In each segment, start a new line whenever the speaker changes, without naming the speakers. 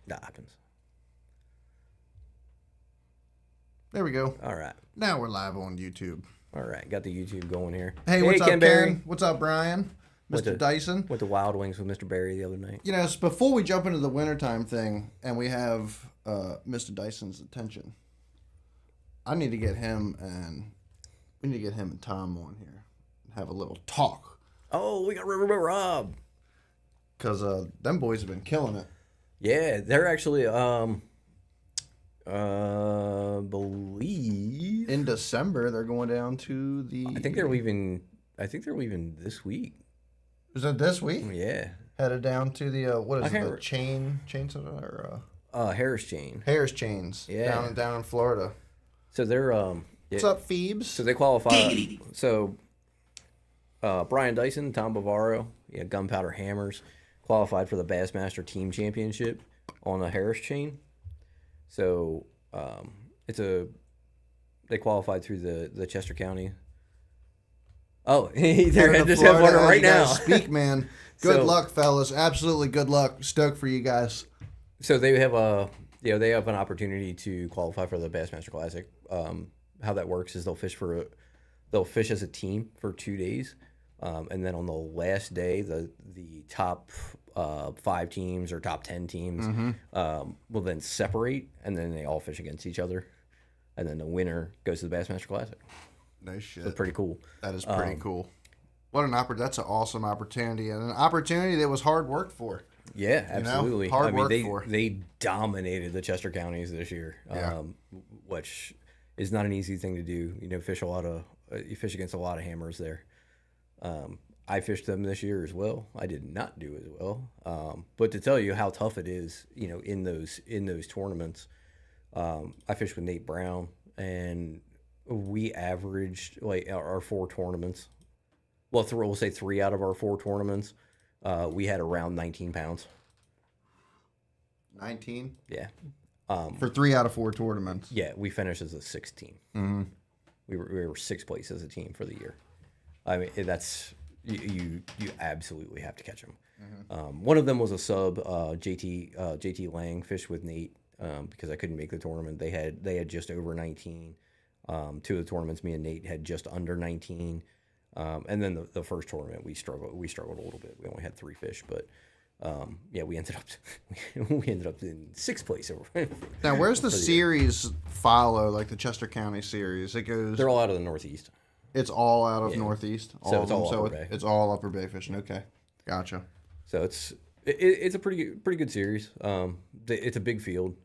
That happens.
There we go.
All right.
Now we're live on YouTube.
All right. Got the YouTube going here.
Hey, what's up,
Ken Berry.
Ken? What's up, Brian? Mr. Dyson.
Went to Wild Wings with Mr. Berry the other night.
You know, it's before we jump into the wintertime thing and we have Mr. Dyson's attention, I need to get him and Tom on here and have a little talk.
Oh, we got Riverboat Rob.
Because them boys have been killing it.
Yeah, they're actually, believe
in December they're going down to the.
I think they're leaving this week.
Is it this week?
Yeah.
Headed down to the what is it? The chain or
Harris Chain.
Harris Chains.
Yeah.
Down in Florida.
So they're
What's up, Phoebes?
So they qualify. So Brian Dyson, Tom Bavaro, Gunpowder Hammers, qualified for the Bassmaster Team Championship on the Harris Chain. So they qualified through the Chester County. Oh, they're just having one right now.
Speak, man. Good luck, fellas. Absolutely good luck. Stoked for you guys.
So they have they have an opportunity to qualify for the Bassmaster Classic. How that works is they'll fish as a team for 2 days, and then on the last day, the top 5 teams or top 10 teams will then separate, and then they all fish against each other, and then the winner goes to the Bassmaster Classic.
Nice shit.
So it's pretty cool.
That is pretty cool. What an That's an awesome opportunity, and an opportunity that was hard work for.
Yeah, absolutely.
Hard work for.
They dominated the Chester counties this year, which is not an easy thing to do. You fish you fish against a lot of hammers there. I fished them this year as well. I did not do as well. But to tell you how tough it is, in those tournaments, I fished with Nate Brown, and we averaged like our 4 tournaments. Well, we'll say 3 out of our 4 tournaments, we had around 19 pounds.
19?
Yeah.
For 3 out of 4 tournaments.
Yeah, we finished as a 6th team.
Mm-hmm.
We were 6th place as a team for the year. I mean, that's you absolutely have to catch them. Mm-hmm. One of them was a sub. JT Lang fished with Nate because I couldn't make the tournament. They had just over 19. 2 of the tournaments, me and Nate had just under 19. And then the first tournament, we struggled a little bit. We only had 3 fish, but we ended up in 6th place.
Now, where's the series follow, like the Chester County series?
They're all out of the Northeast.
It's all out of Northeast.
So it's all Upper Bay.
It's all Upper Bay fishing. Okay, gotcha.
So it's a pretty good series. It's a big field.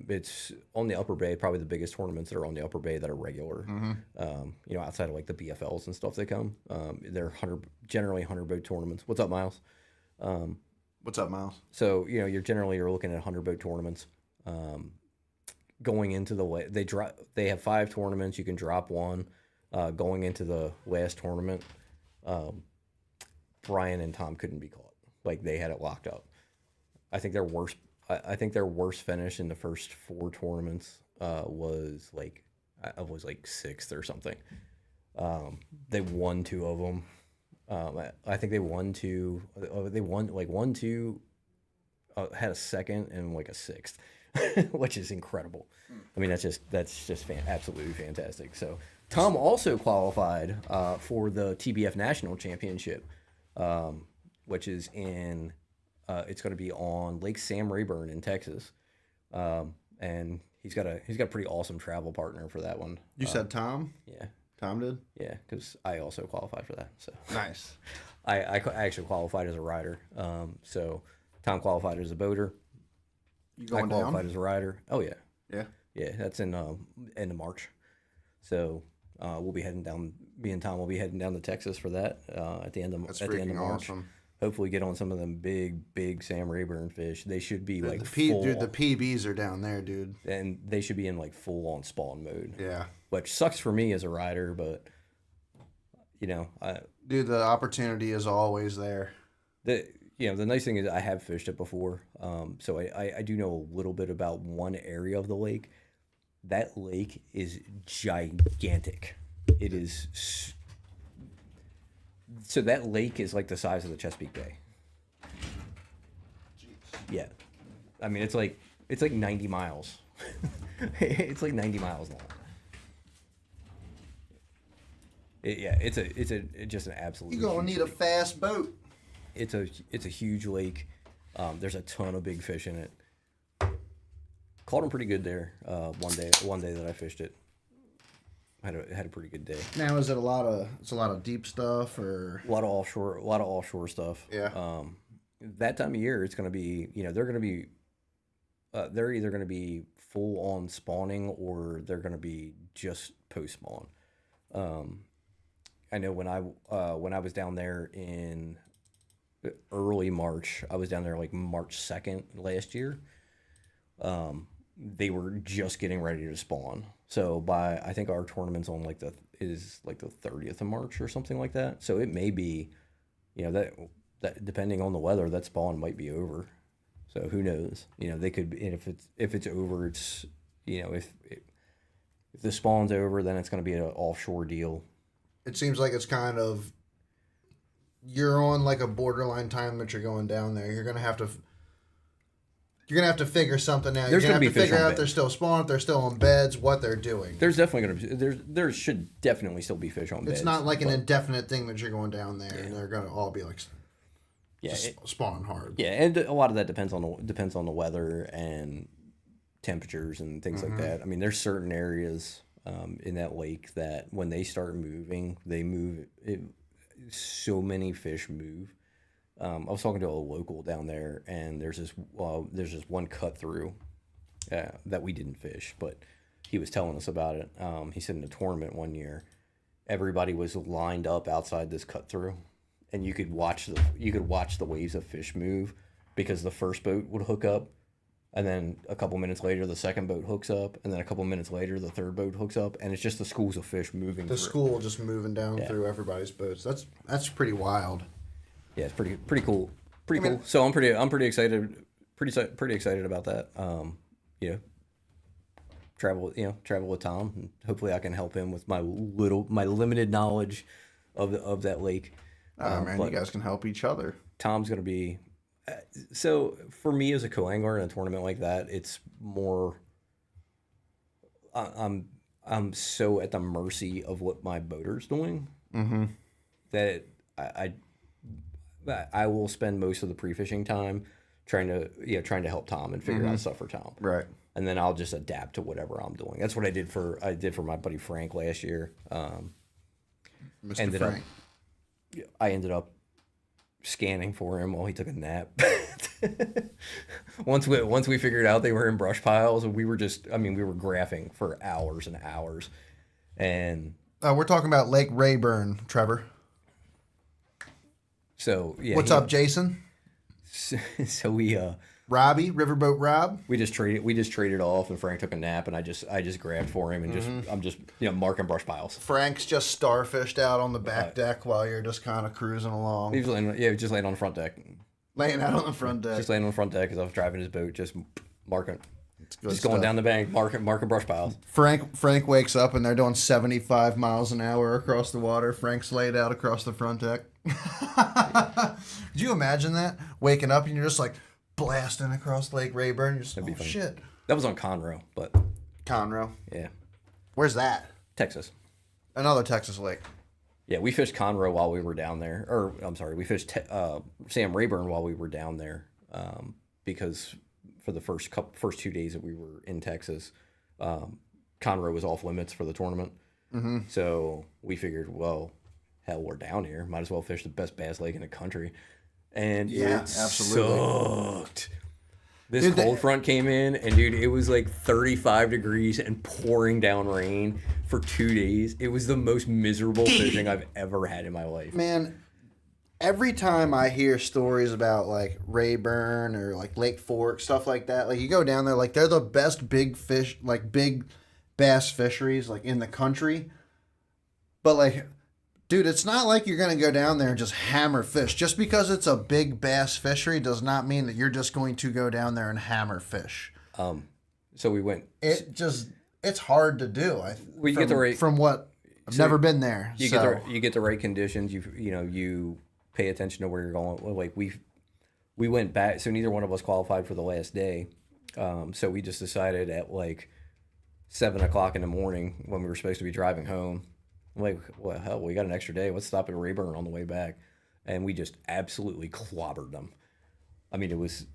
It's on the Upper Bay, probably the biggest tournaments that are on the Upper Bay that are regular. Mm-hmm. Outside of like the BFLs and stuff, they come. They're generally 100 boat tournaments. What's up, Miles?
What's up, Miles?
So you're looking at 100 boat tournaments. Going into they have 5 tournaments. You can drop one. Going into the last tournament, Brian and Tom couldn't be caught. Like, they had it locked up. I think their worst finish in the first 4 tournaments was like 6th or something. They won 2 of them. I think they won 2. They won like 1, 2. Had a 2nd and like a 6th, which is incredible. I mean, that's just absolutely fantastic. So Tom also qualified for the TBF National Championship. Which is it's going to be on Lake Sam Rayburn in Texas, and he's got a pretty awesome travel partner for that one.
You said Tom?
Yeah,
Tom did.
Yeah, because I also qualified for that. So
nice.
I actually qualified as a rider. So Tom qualified as a boater.
You going
I qualified
down?
as a rider. Oh yeah.
Yeah.
Yeah, that's in end of March. So we'll be heading down. Me and Tom will be heading down to Texas for that at the end of March.
Awesome.
Hopefully get on some of them big Sam Rayburn fish. They should be
the PBs are down there, dude.
And they should be in like full on spawn mode.
Yeah.
Which sucks for me as a rider, but
dude, the opportunity is always there.
The nice thing is I have fished it before, so I do know a little bit about one area of the lake. That lake is gigantic. It is. So that lake is like the size of the Chesapeake Bay.
Jeez.
Yeah. I mean, it's like 90 miles. It's like 90 miles long. Yeah, it's just an absolute.
You're gonna
huge
need a
lake.
fast boat.
It's a huge lake. There's a ton of big fish in it. Caught them pretty good there. One day that I fished it, had a pretty good day.
Now is it a lot of deep stuff or
A lot of offshore stuff.
Yeah.
That time of year, it's going to be, they're either going to be full on spawning or they're going to be just post spawn. I know when I was down there in early March, I was down there like March 2nd last year. They were just getting ready to spawn. So I think our tournament's on is the 30th of March or something like that. So it may be, that depending on the weather, that spawn might be over. So who knows? They could, and if it's over, it's, if the spawn's over, then it's going to be an offshore deal.
it seems like it's kind of you're on like a borderline time that you're going down there. You're gonna have to figure something out.
There's
You're
gonna
gonna have
be
to
fish
figure
on
out
beds.
they're still spawning, if they're still on beds, what they're doing.
There's definitely going to be, there should definitely still be fish on beds.
It's not like an
but-
indefinite thing that you're going down there and they're gonna all be like
yeah,
spawning hard.
yeah, and a lot of that depends on the weather and temperatures and things like that. I mean, there's certain areas in that lake that when they start moving, they move. So many fish move. I was talking to a local down there, and there's this one cut through that we didn't fish, but he was telling us about it. He said in a tournament one year, everybody was lined up outside this cut through, and you could watch the waves of fish move because the first boat would hook up, and then a couple minutes later the second boat hooks up, and then a couple minutes later the third boat hooks up, and it's just the schools of fish moving.
The
through.
school just moving down
Yeah.
through everybody's boats. That's pretty wild.
Yeah, it's pretty cool. Cool. So I'm pretty excited. Pretty excited about that. Travel with Tom, and hopefully I can help him with my limited knowledge of that lake.
Oh man,
but
you guys can help each other.
Tom's gonna be. So for me as a co-angler in a tournament like that, it's more. I'm so at the mercy of what my boater's doing that I will spend most of the pre-fishing time trying to help Tom and figure out stuff for Tom.
Right.
And then I'll just adapt to whatever I'm doing. That's what I did for my buddy Frank last year.
Mr.
Ended
Frank.
I ended up scanning for him while he took a nap. Once we figured out they were in brush piles, we were graphing for hours and hours. And
We're talking about Lake Rayburn, Trevor.
so yeah,
What's up, Jason?
So we
Robbie, Riverboat Rob.
we just traded off, and Frank took a nap, and I just grabbed for him, and I'm just marking brush piles.
Frank's just starfished out on the back deck while you're just kind of cruising along,
He was just laying on the front deck.
laying out on the front deck.
Just laying on the front deck as I was driving his boat, just marking,
Good
just going
stuff.
down the bank, marking brush piles.
Frank wakes up and they're doing 75 miles an hour across the water. Frank's laid out across the front deck. Could you imagine that? Waking up and you're just like blasting across Lake Rayburn. You're just,
be
oh
fun.
shit.
That was on Conroe, but
Conroe.
yeah,
Where's that?
Texas.
Another Texas lake.
Yeah, we fished Conroe while we were down there. Or I'm sorry, we fished Sam Rayburn while we were down there because for the first 2 days that we were in Texas, Conroe was off limits for the tournament. Mm-hmm. So we figured, well, hell, we're down here. Might as well fish the best bass lake in the country. And
Yeah,
it
absolutely.
sucked. This cold front came in, and dude, it was like 35 degrees and pouring down rain for 2 days. It was the most miserable fishing I've ever had in my life.
Man, every time I hear stories about like Rayburn or like Lake Fork, stuff like that, like you go down there, like they're the best big fish, like big bass fisheries like in the country. But like, dude, it's not like you're going to go down there and just hammer fish. Just because it's a big bass fishery does not mean that you're just going to go down there and hammer fish.
So we went.
It's hard to do.
Well, you get the right-
from what I've never been there.
You
so.
get the right conditions. You pay attention to where you're going. Like we went back. So neither one of us qualified for the last day. So we just decided at like 7 o'clock in the morning when we were supposed to be driving home. I'm like, well, hell, we got an extra day. Let's stop at Rayburn on the way back, and we just absolutely clobbered them. I mean, it was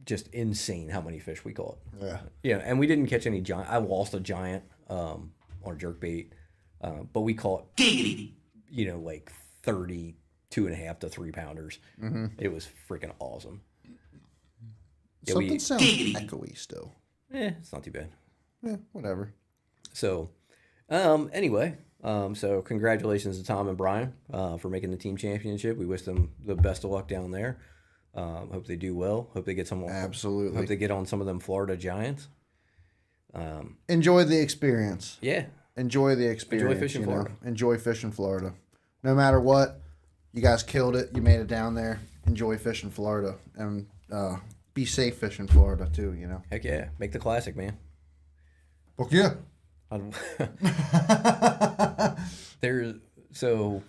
just insane how many fish we caught.
Yeah.
Yeah, and we didn't catch any giant. I lost a giant on a jerkbait, but we caught like 32.5 to 3-pounders. Mm-hmm. It was freaking awesome. Yeah,
Something sounds echoey still.
It's not too bad.
Yeah, whatever.
So, anyway, so congratulations to Tom and Brian for making the team championship. We wish them the best of luck down there. Hope they do well. Hope they get some.
Absolutely.
Hope they get on some of them Florida Giants.
Enjoy the experience.
Yeah.
Enjoy the experience.
Enjoy fishing Florida.
Enjoy fishing Florida. No matter what, you guys killed it. You made it down there. Enjoy fishing Florida. And be safe fishing Florida, too,
Heck yeah. Make the classic, man.
Fuck yeah.
So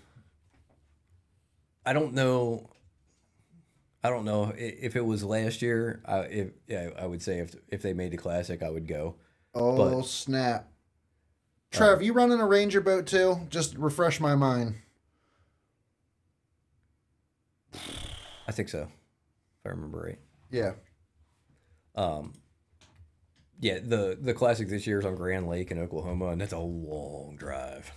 I don't know if it was last year. I would say if they made the classic, I would go.
Oh, snap. Trev, you running a Ranger boat too? Just refresh my mind.
I think so, if I remember right.
Yeah.
Yeah, the classic this year is on Grand Lake in Oklahoma, and that's a long drive.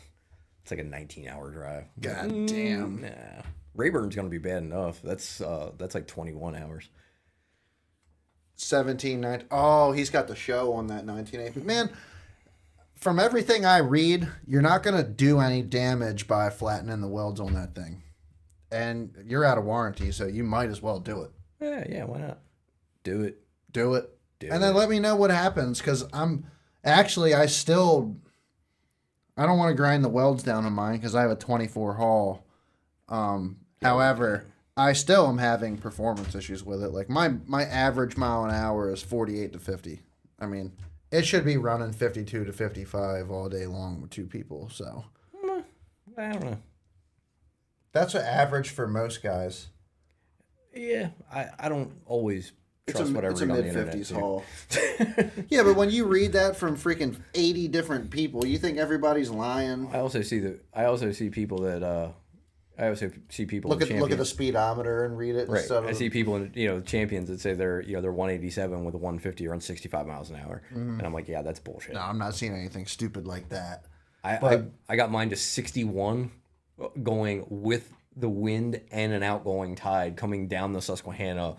It's like a 19-hour drive.
God damn.
Nah. Rayburn's gonna be bad enough. That's like 21 hours.
17, oh, he's got the show on that 1980. Man, from everything I read, you're not going to do any damage by flattening the welds on that thing. And you're out of warranty, so you might as well do it.
Yeah, why not? Do it.
Do it. Then let me know what happens, because I don't want to grind the welds down on mine because I have a 24 haul. However, I still am having performance issues with it. Like my average mile an hour is 48 to 50. I mean, it should be running 52 to 55 all day long with two people. So
I don't know.
That's an average for most guys.
Yeah, I don't always trust what I read on the internet. It's a mid-50s haul.
Yeah, but when you read that from freaking 80 different people, you think everybody's lying.
I also see people that
look at the speedometer and read it.
Right. I see people in champions that say they're 187 with a 150 or on 65 miles an hour, and I'm like, yeah, that's bullshit.
No, I'm not seeing anything stupid like that.
I got mine to 61, going with the wind and an outgoing tide coming down the Susquehanna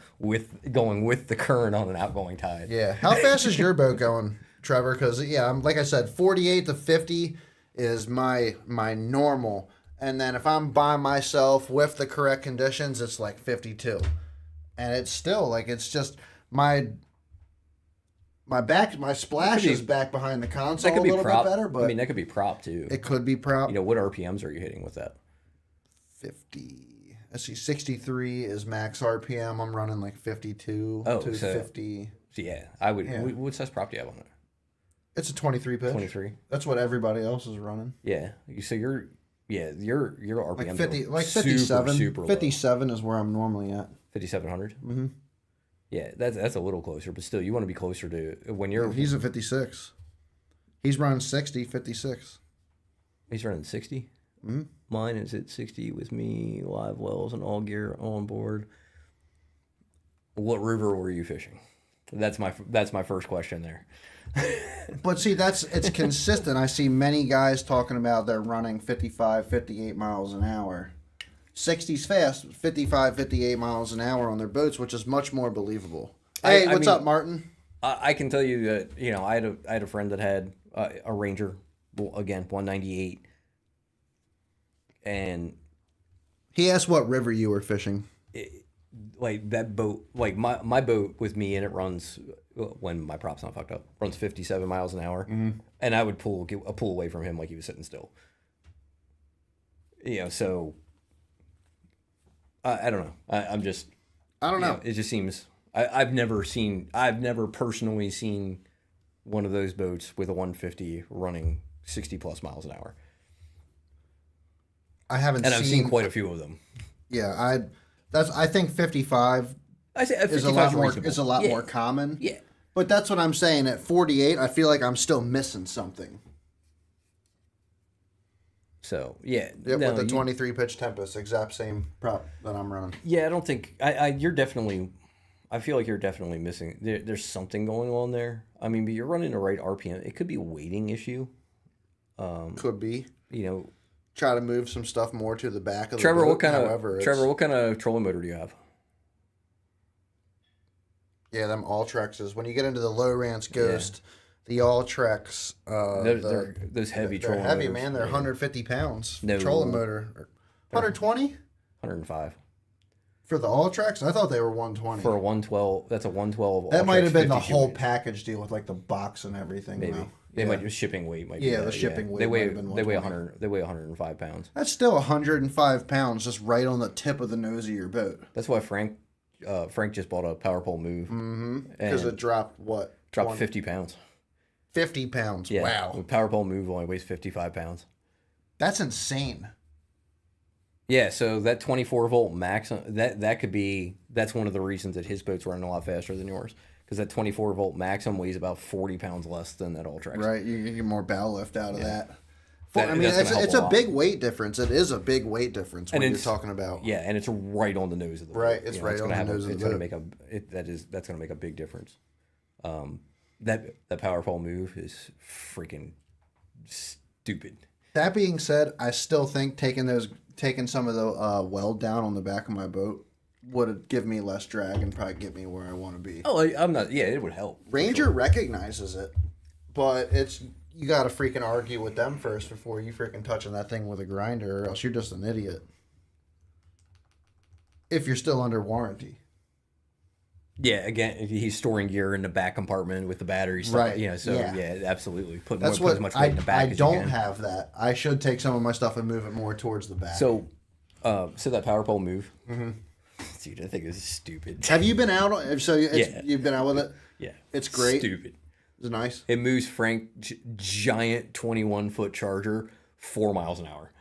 going with the current on an outgoing tide.
Yeah. How fast is your boat going, Trevor? Because like I said, 48 to 50 is my normal. And then if I'm by myself with the correct conditions, it's like 52. And it's still like, it's just my splash is back behind the console a little bit better, but
I mean, that could be prop too.
It could be prop.
What RPMs are you hitting with that?
50. Let's see, 63 is max RPM. I'm running like 52 to 50.
So yeah, I would. Yeah. What size prop do you have on it?
It's a 23 pitch.
23.
That's what everybody else is running.
Yeah. So your RPM
like 50, like 57.
Super
57 is where I'm normally at.
5,700. Mm-hmm. Yeah, that's a little closer, but still, you want to be closer to when you're.
He's a 56. He's running 60, 56.
He's running 60.
Mm-hmm.
Mine is at 60 with me, live wells, and all gear on board. What river were you fishing? That's my first question there.
But see, it's consistent. I see many guys talking about they're running 55, 58 miles an hour. 60's fast, 55, 58 miles an hour on their boats, which is much more believable. Hey, what's up, Martin?
I can tell you that, I had a friend that had a Ranger, again, 198. And
he asked what river you were fishing.
Like that boat, like my boat with me, and it runs, when my prop's not fucked up, runs 57 miles an hour. Mm-hmm. And I would pull away from him like he was sitting still. So I don't know. I don't know. It just seems I've never personally seen one of those boats with a 150 running 60 plus miles an hour.
I've
seen quite a few of them.
Yeah, I think 55
I say
is
55
a lot
is
more
reasonable.
is a lot
Yeah.
more common.
Yeah.
But that's what I'm saying. At 48, I feel like I'm still missing something.
So yeah,
Yep,
no,
with the
you-
23 pitch Tempest, exact same prop that I'm running.
Yeah, I don't think you're definitely. I feel like you're definitely missing. There's something going on there. I mean, but you're running the right RPM. It could be a weighting issue.
Could be.
You know,
Try to move some stuff more to the back of the
Trevor,
boat.
what kind
However,
of
it's-
Trevor, what kind of trolling motor do you have?
Yeah, them Alltrexes. When you get into the low ranch Ghost, the Alltrex,
They're those heavy
they're
trolling
heavy,
motors.
man. They're
Yeah.
150 pounds.
No.
Trolling motor. 120
105
for the Alltrex? I thought they were 120.
for a 112. That's a 112.
That might have been the
52
whole
inch.
package deal with like the box and everything.
Maybe
though.
they
Yeah.
might do shipping weight. Might
Yeah,
be
the
that,
shipping weight
They
might
weigh
have been
they weigh
120.
100. They weigh 105 pounds.
That's still 105 pounds just right on the tip of the nose of your boat.
That's why Frank just bought a power pole move.
Because
And
it dropped what?
dropped 50 pounds.
50 pounds.
Yeah,
Wow.
the power pole move only weighs 55 pounds.
That's insane.
Yeah, so that 24 volt max that could be that's one of the reasons that his boat's running a lot faster than yours because that 24 volt maximum weighs about 40 pounds less than that Ultrex.
Right. You get more bow lift out of that.
That-
I mean,
that's gonna help
it's
a
a
lot.
big weight difference. It is a big weight difference when
And
you're
it's-
talking about.
Yeah, and it's right on the nose of the boat.
Right, it's right
it's
on
gonna
the
have
nose of the
it's gonna
boat.
make that's gonna make a big difference. That power pole move is freaking stupid.
That being said, I still think taking some of the weld down on the back of my boat would give me less drag and probably get me where I want to be.
Oh, I'm not. Yeah, it would help.
Ranger recognizes it, but you got to freaking argue with them first before you freaking touching that thing with a grinder, or else you're just an idiot. If you're still under warranty.
Yeah, again, he's storing gear in the back compartment with the battery stuff.
Right,
Yeah, so
yeah.
yeah, absolutely. Put
That's
put
what
as much weight in the back
I
as you
don't
can.
have that. I should take some of my stuff and move it more towards the back.
So that power pole move. Mm-hmm. Dude, I think this is stupid.
have you been out?
Yeah.
You've been out with it.
Yeah,
It's great.
Stupid.
It's nice.
It moves Frank giant 21-foot Charger 4 miles an hour.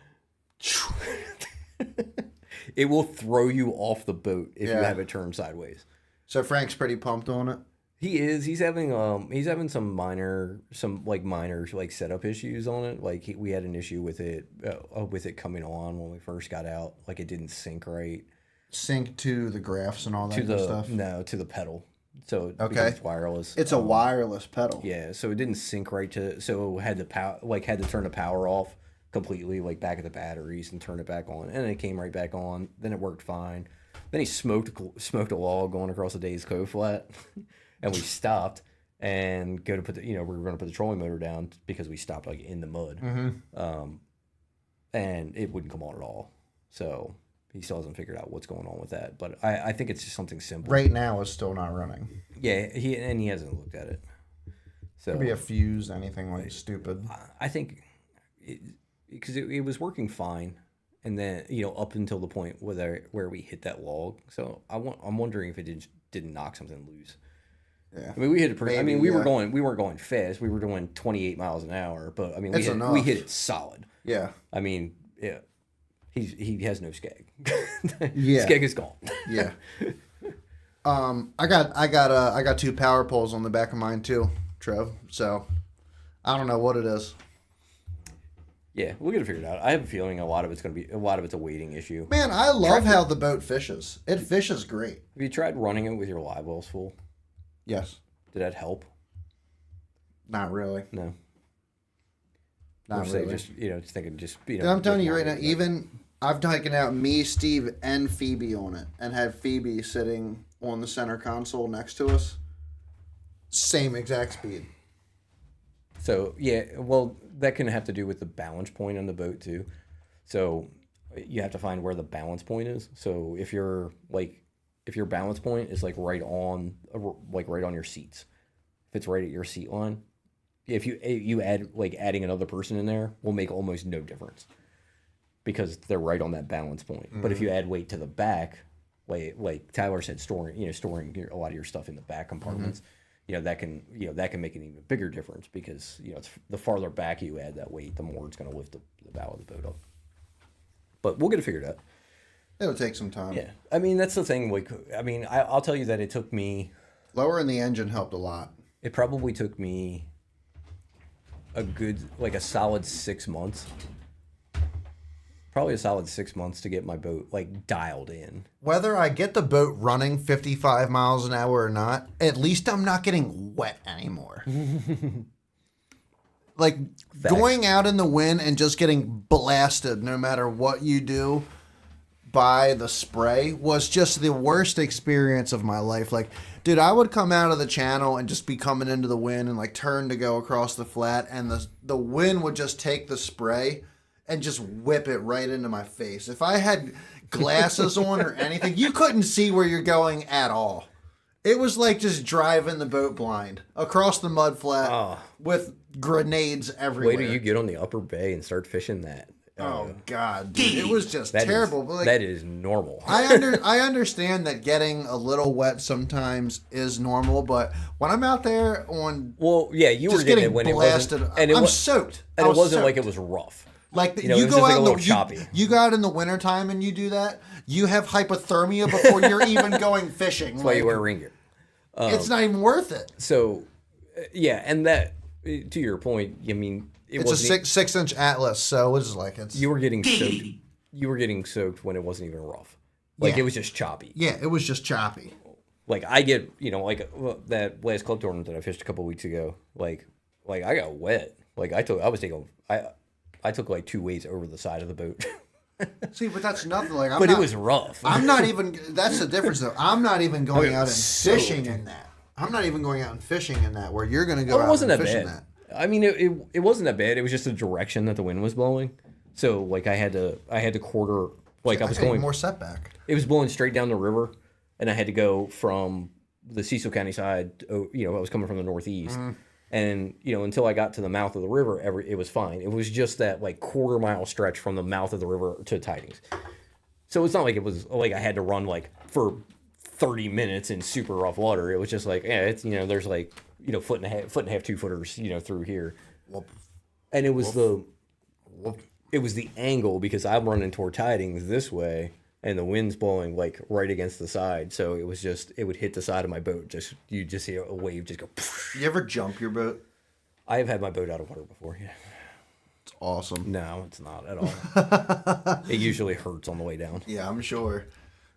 It will throw you off the boat if you
Yeah.
have it turned sideways.
So Frank's pretty pumped on it.
He is. He's having some minor setup issues on it. Like we had an issue with it coming on when we first got out. Like it didn't sync right
Sync to the graphs and all that
to
good
the
stuff.
to the pedal. So
Okay.
because it's wireless.
It's a wireless pedal.
Yeah, so it didn't sync right to so had to turn the power off completely, like back at the batteries and turn it back on, and it came right back on. Then it worked fine. Then he smoked a log going across the Days Cove flat, and we stopped and go to put we were going to put the trolling motor down because we stopped like in the mud, and it wouldn't come on at all. So he still hasn't figured out what's going on with that. But I think it's just something simple.
Right now it's still not running.
Yeah, he hasn't looked at it. So
Could be a fuse, anything like stupid.
I think because it was working fine, and then up until the point where we hit that log. So I'm wondering if it didn't knock something loose.
Yeah.
I mean, we hit it pretty. I
Maybe,
mean, we
yeah.
weren't going fast. We were doing 28 miles an hour, but I mean,
That's
we
enough.
hit it solid.
Yeah.
I mean, yeah, he has no skeg.
Yeah.
Skeg is gone.
Yeah. I got two power poles on the back of mine too, Trev. So I don't know what it is.
Yeah, we'll get it figured out. I have a feeling a lot of it's a weighting issue.
Man, I love how the boat fishes. It fishes great.
Have you tried running it with your live wells full?
Yes.
Did that help?
Not really.
No.
Not
Or say
really.
just thinking
I'm telling you right now,
like-
even I've taken out me, Steve, and Phoebe on it, and had Phoebe sitting on the center console next to us. Same exact speed.
So yeah, well, that can have to do with the balance point on the boat too. So you have to find where the balance point is. So if your balance point is like right on your seats, if it's right at your seat line, if you add adding another person in there will make almost no difference because they're right on that balance point. But if you add weight to the back, like Tyler said, storing a lot of your stuff in the back compartments. That can make an even bigger difference because it's the farther back you add that weight, the more it's going to lift the bow of the boat up. But we'll get it figured out.
It'll take some time.
Yeah, I mean that's the thing. Like, I mean, I'll tell you that it took me.
Lowering the engine helped a lot.
It probably took me a good, like a solid 6 months. Probably a solid 6 months to get my boat like dialed in.
Whether I get the boat running 55 miles an hour or not, at least I'm not getting wet anymore. Like going out in the wind and just getting blasted no matter what you do by the spray was just the worst experience of my life. Like, dude, I would come out of the channel and just be coming into the wind and like turn to go across the flat, and the wind would just take the spray and just whip it right into my face. If I had glasses on or anything, you couldn't see where you're going at all. It was like just driving the boat blind across the mud flat with grenades everywhere.
Wait till you get on the upper bay and start fishing that.
Oh God, dude. It was just terrible. But like,
that is normal.
I understand that getting a little wet sometimes is normal, but when I'm out there on
you were getting it when
blasted,
it wasn't,
I'm soaked.
And it wasn't
soaked.
like it was rough.
Like
you go out like choppy.
You go out in the wintertime and you do that, you have hypothermia before you're even going fishing.
That's why you wear rain gear.
It's not even worth it.
So, yeah, and that to your point, I mean,
it's a 6-inch Atlas, so it's like
you were getting soaked. You were getting soaked when it wasn't even rough. Like it was just choppy.
Yeah, it was just choppy.
Like I get, like that last club tournament that I fished a couple weeks ago. Like I got wet. Like I took like 2 waves over the side of the boat.
See, but that's nothing. Like,
it was rough.
I'm not even. That's the difference, though. I'm not even going out and fishing in that. I'm not even going out and fishing in that. Where you're going to go out and fish in that.
I mean, it wasn't that bad. It was just the direction that the wind was blowing. So like I had to quarter. Like I was going
more setback.
It was blowing straight down the river, and I had to go from the Cecil County side. I was coming from the northeast. And, until I got to the mouth of the river, it was fine. It was just that, like, quarter-mile stretch from the mouth of the river to Tidings. So it's not like it was, like, I had to run, like, for 30 minutes in super rough water. It was just like, it's, there's, like, foot and a half, 2-footers, through here. And it was the angle, because I'm running toward Tidings this way, and the wind's blowing, like, right against the side. So it was just, it would hit the side of my boat. You just see a wave just go.
You ever jump your boat?
I have had my boat out of water before, yeah.
It's awesome.
No, it's not at all. It usually hurts on the way down.
Yeah, I'm sure.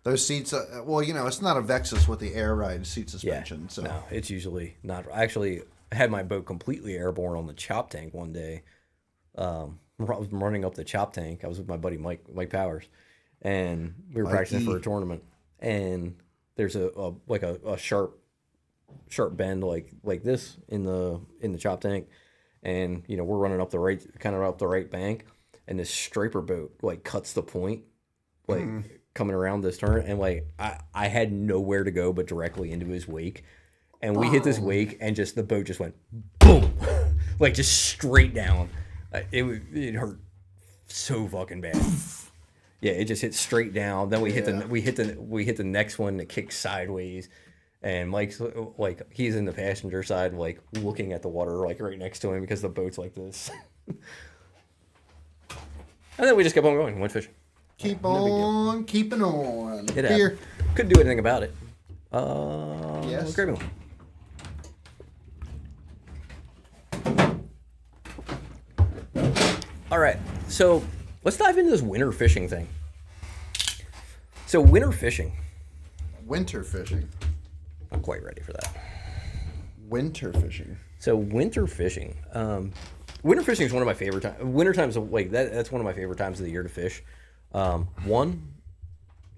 Those seats, it's not a Vexus with the air ride seat suspension.
Yeah, no, it's usually not. I actually had my boat completely airborne on the chop tank one day. I was running up the chop tank. I was with my buddy Mike Powers. And we were practicing for a tournament, and there's a sharp bend like this in the chop tank, and we're running up the right bank, and this striper boat like cuts the point, like coming around this turn, and like I had nowhere to go but directly into his wake, and we hit this wake, and just the boat just went boom, like just straight down. It hurt so fucking bad. Yeah, it just hit straight down. Then we hit the next one that kicked sideways, and Mike's like he's in the passenger side, like looking at the water, like right next to him because the boat's like this. And then we just kept on going, went fishing.
Keep on keeping on.
It happened. Couldn't do anything about it.
Yes.
Grab me one. All right, so. Let's dive into this winter fishing thing. So winter fishing.
Winter fishing.
I'm quite ready for that.
Winter fishing.
So winter fishing. Winter fishing is one of my favorite times. Winter times, like that's one of my favorite times of the year to fish. One,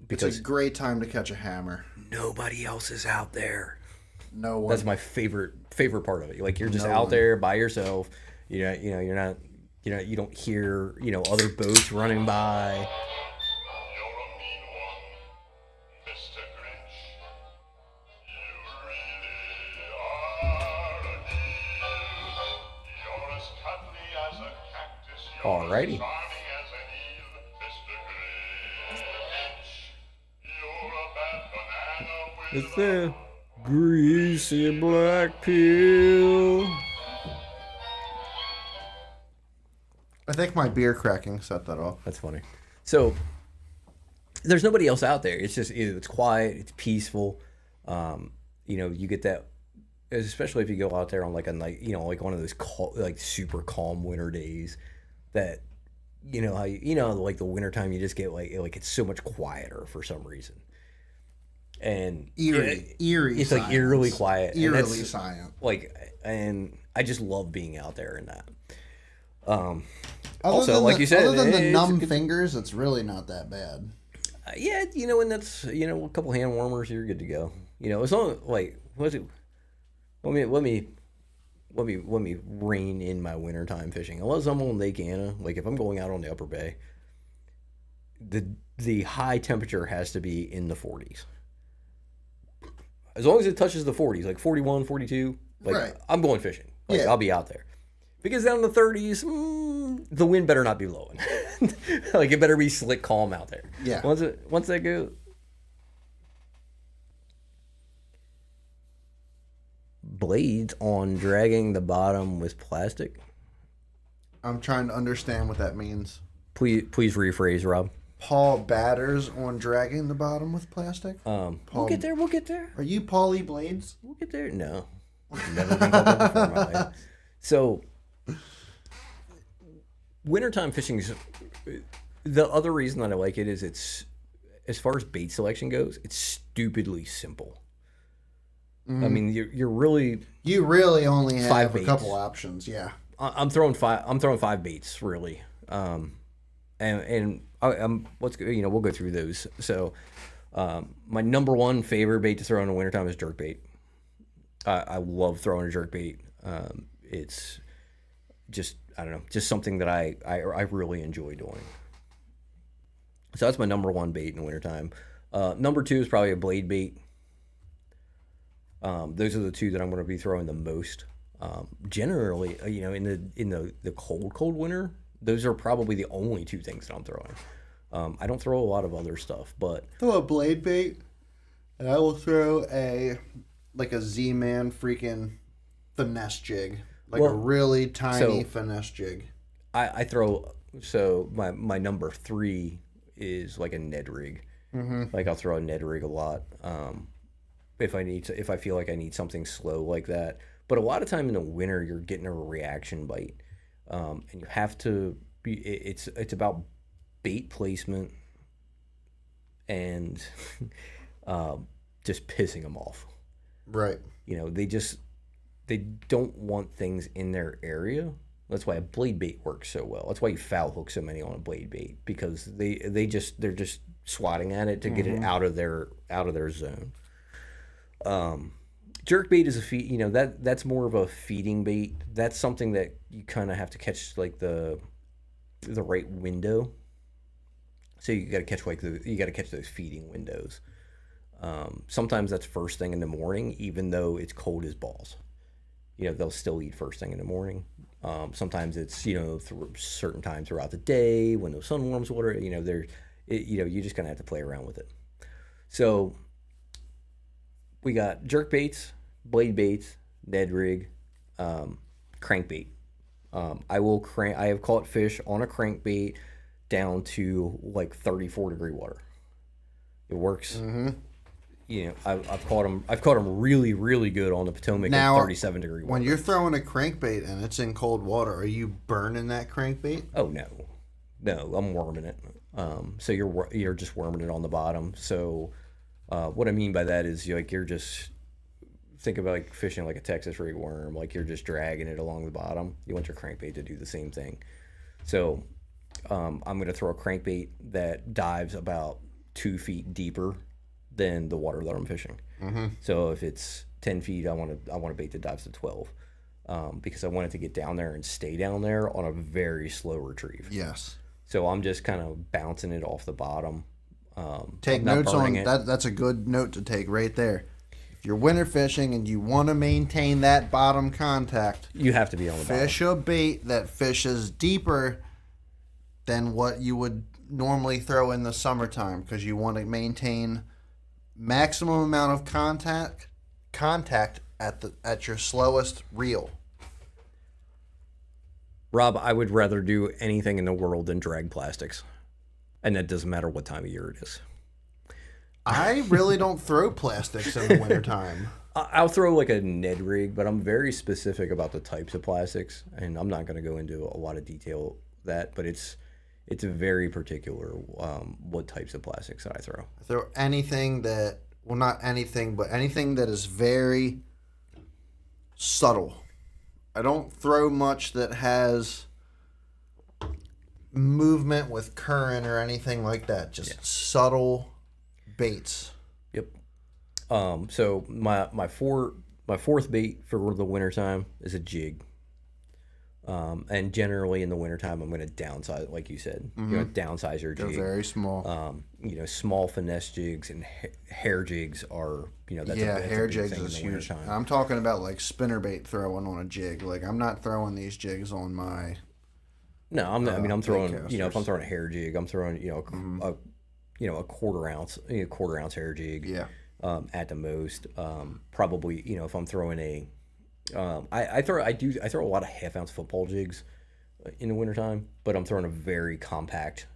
because
it's a great time to catch a hammer.
Nobody else is out there.
No one.
That's my favorite part of it. Like you're just out there by yourself. You're not. You don't hear, other boats running by. Alrighty. It's the greasy black peel.
I think my beer cracking set that off.
That's funny. So, there's nobody else out there. It's just it's quiet, it's peaceful. You get that, especially if you go out there on like a night, like one of those like super calm winter days. That how like the wintertime you just get like it's so much quieter for some reason. And
eerie.
It's like eerily quiet,
eerily silent.
And I just love being out there in that.
You said, other than the numb fingers, it's really not that bad.
And that's a couple hand warmers, you're good to go. It's only like what's it? Let me rein in my wintertime fishing. Unless I'm on Lake Anna, like if I'm going out on the Upper Bay, the high temperature has to be in the 40s. As long as it touches the 40s, like 41, 42,
right.
I'm going fishing. I'll be out there. If it gets down in the 30s, the wind better not be blowing. Like it better be slick calm out there.
Yeah.
Once that goes. Blades on dragging the bottom with plastic.
I'm trying to understand what that means.
Please rephrase, Rob.
Paul batters on dragging the bottom with plastic.
We'll get there.
Are you Paulie Blades?
We'll get there. No, never been called that before in my life. So, wintertime fishing is the other reason that I like it is it's as far as bait selection goes, it's stupidly simple. I mean, you really
only have a couple options. Yeah,
I'm throwing 5 baits really, and we'll go through those. So, my number one favorite bait to throw in the wintertime is jerk bait. I love throwing a jerk bait. It's just just something that I really enjoy doing. So that's my number one bait in the wintertime. Number 2 is probably a blade bait. Those are the 2 that I'm going to be throwing the most. Generally, in the cold winter, those are probably the only 2 things that I'm throwing. I don't throw a lot of other stuff, but
throw a blade bait, and I will throw a Z-Man freaking finesse jig, a really tiny finesse jig.
I throw my number 3 is like a Ned rig.
Mm-hmm.
Like I'll throw a Ned rig a lot. If I feel like I need something slow like that. But a lot of time in the winter, you're getting a reaction bite, and you have to be. It's about bait placement and just pissing them off.
Right.
They don't want things in their area. That's why a blade bait works so well. That's why you foul hook so many on a blade bait, because they're just swatting at it to get it out of their zone. Jerk bait is a feed. That's more of a feeding bait. That's something that you kind of have to catch like the right window. So you got to catch those feeding windows. Sometimes that's first thing in the morning, even though it's cold as balls. They'll still eat first thing in the morning. Sometimes it's through certain times throughout the day when the sun warms water. You just kind of have to play around with it. So we got jerk baits, blade baits, Ned rig, crankbait. I have caught fish on a crankbait down to like 34 degree water. It works.
Mm-hmm.
I've caught them really, really good on the Potomac at 37 degree water.
When you're throwing a crankbait and it's in cold water, are you burning that crankbait?
Oh no, I'm worming it. So you're just worming it on the bottom. So what I mean by that is you're just think about like fishing like a Texas rig worm, like you're just dragging it along the bottom. You want your crankbait to do the same thing. So I'm going to throw a crankbait that dives about 2 feet deeper than the water that I'm fishing.
Mm-hmm.
So if it's 10 feet, I want a bait that dives to 12, because I want it to get down there and stay down there on a very slow retrieve.
Yes.
So I'm just kind of bouncing it off the bottom.
Take notes on that. That's a good note to take right there. If you're winter fishing and you want to maintain that bottom contact,
you have to be on the bottom.
Fish a bait that fishes deeper than what you would normally throw in the summertime, because you want to maintain maximum amount of contact at your slowest reel.
Rob, I would rather do anything in the world than drag plastics, and that doesn't matter what time of year it is.
I really don't throw plastics in the wintertime.
I'll throw like a Ned rig, but I'm very specific about the types of plastics, and I'm not going to go into a lot of detail that, but it's very particular what types of plastics that I throw.
I throw anything that, well, not anything, but anything that is very subtle. I don't throw much that has movement with current or anything like that. Just subtle baits.
Yep. So my fourth bait for the wintertime is a jig. And generally in the wintertime, I'm going to downsize, like you said, downsize your
They're
jig.
very small.
Small finesse jigs and hair jigs are, that's
Yeah,
that's
hair
big
jigs
thing in
is
the
huge.
wintertime.
I'm talking about like spinnerbait throwing on a jig. Like I'm not throwing these jigs on my.
No, I'm not. I mean, I'm throwing.
bait
If I'm
casters.
throwing a hair jig, I'm throwing a quarter ounce hair jig.
Yeah.
At the most, probably if I'm throwing a, I throw a lot of half-ounce football jigs in the wintertime, but I'm throwing a very compact,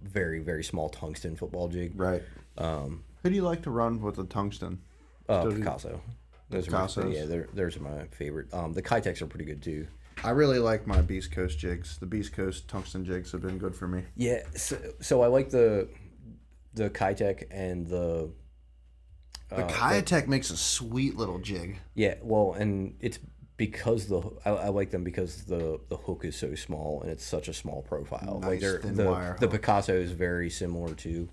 very very small tungsten football jig.
Right. Who do you like to run with the tungsten?
Picasso. Those
Picassos?
those are my favorite. The Kitex are pretty good too.
I really like my Beast Coast jigs. The Beast Coast tungsten jigs have been good for me.
Yeah, so I like the Kitech and the
Kiatech makes a sweet little jig.
yeah. Well, and it's because I like them because the hook is so small and it's such a small profile.
Nice thin
the
wire
the
hook.
Picasso is very similar to,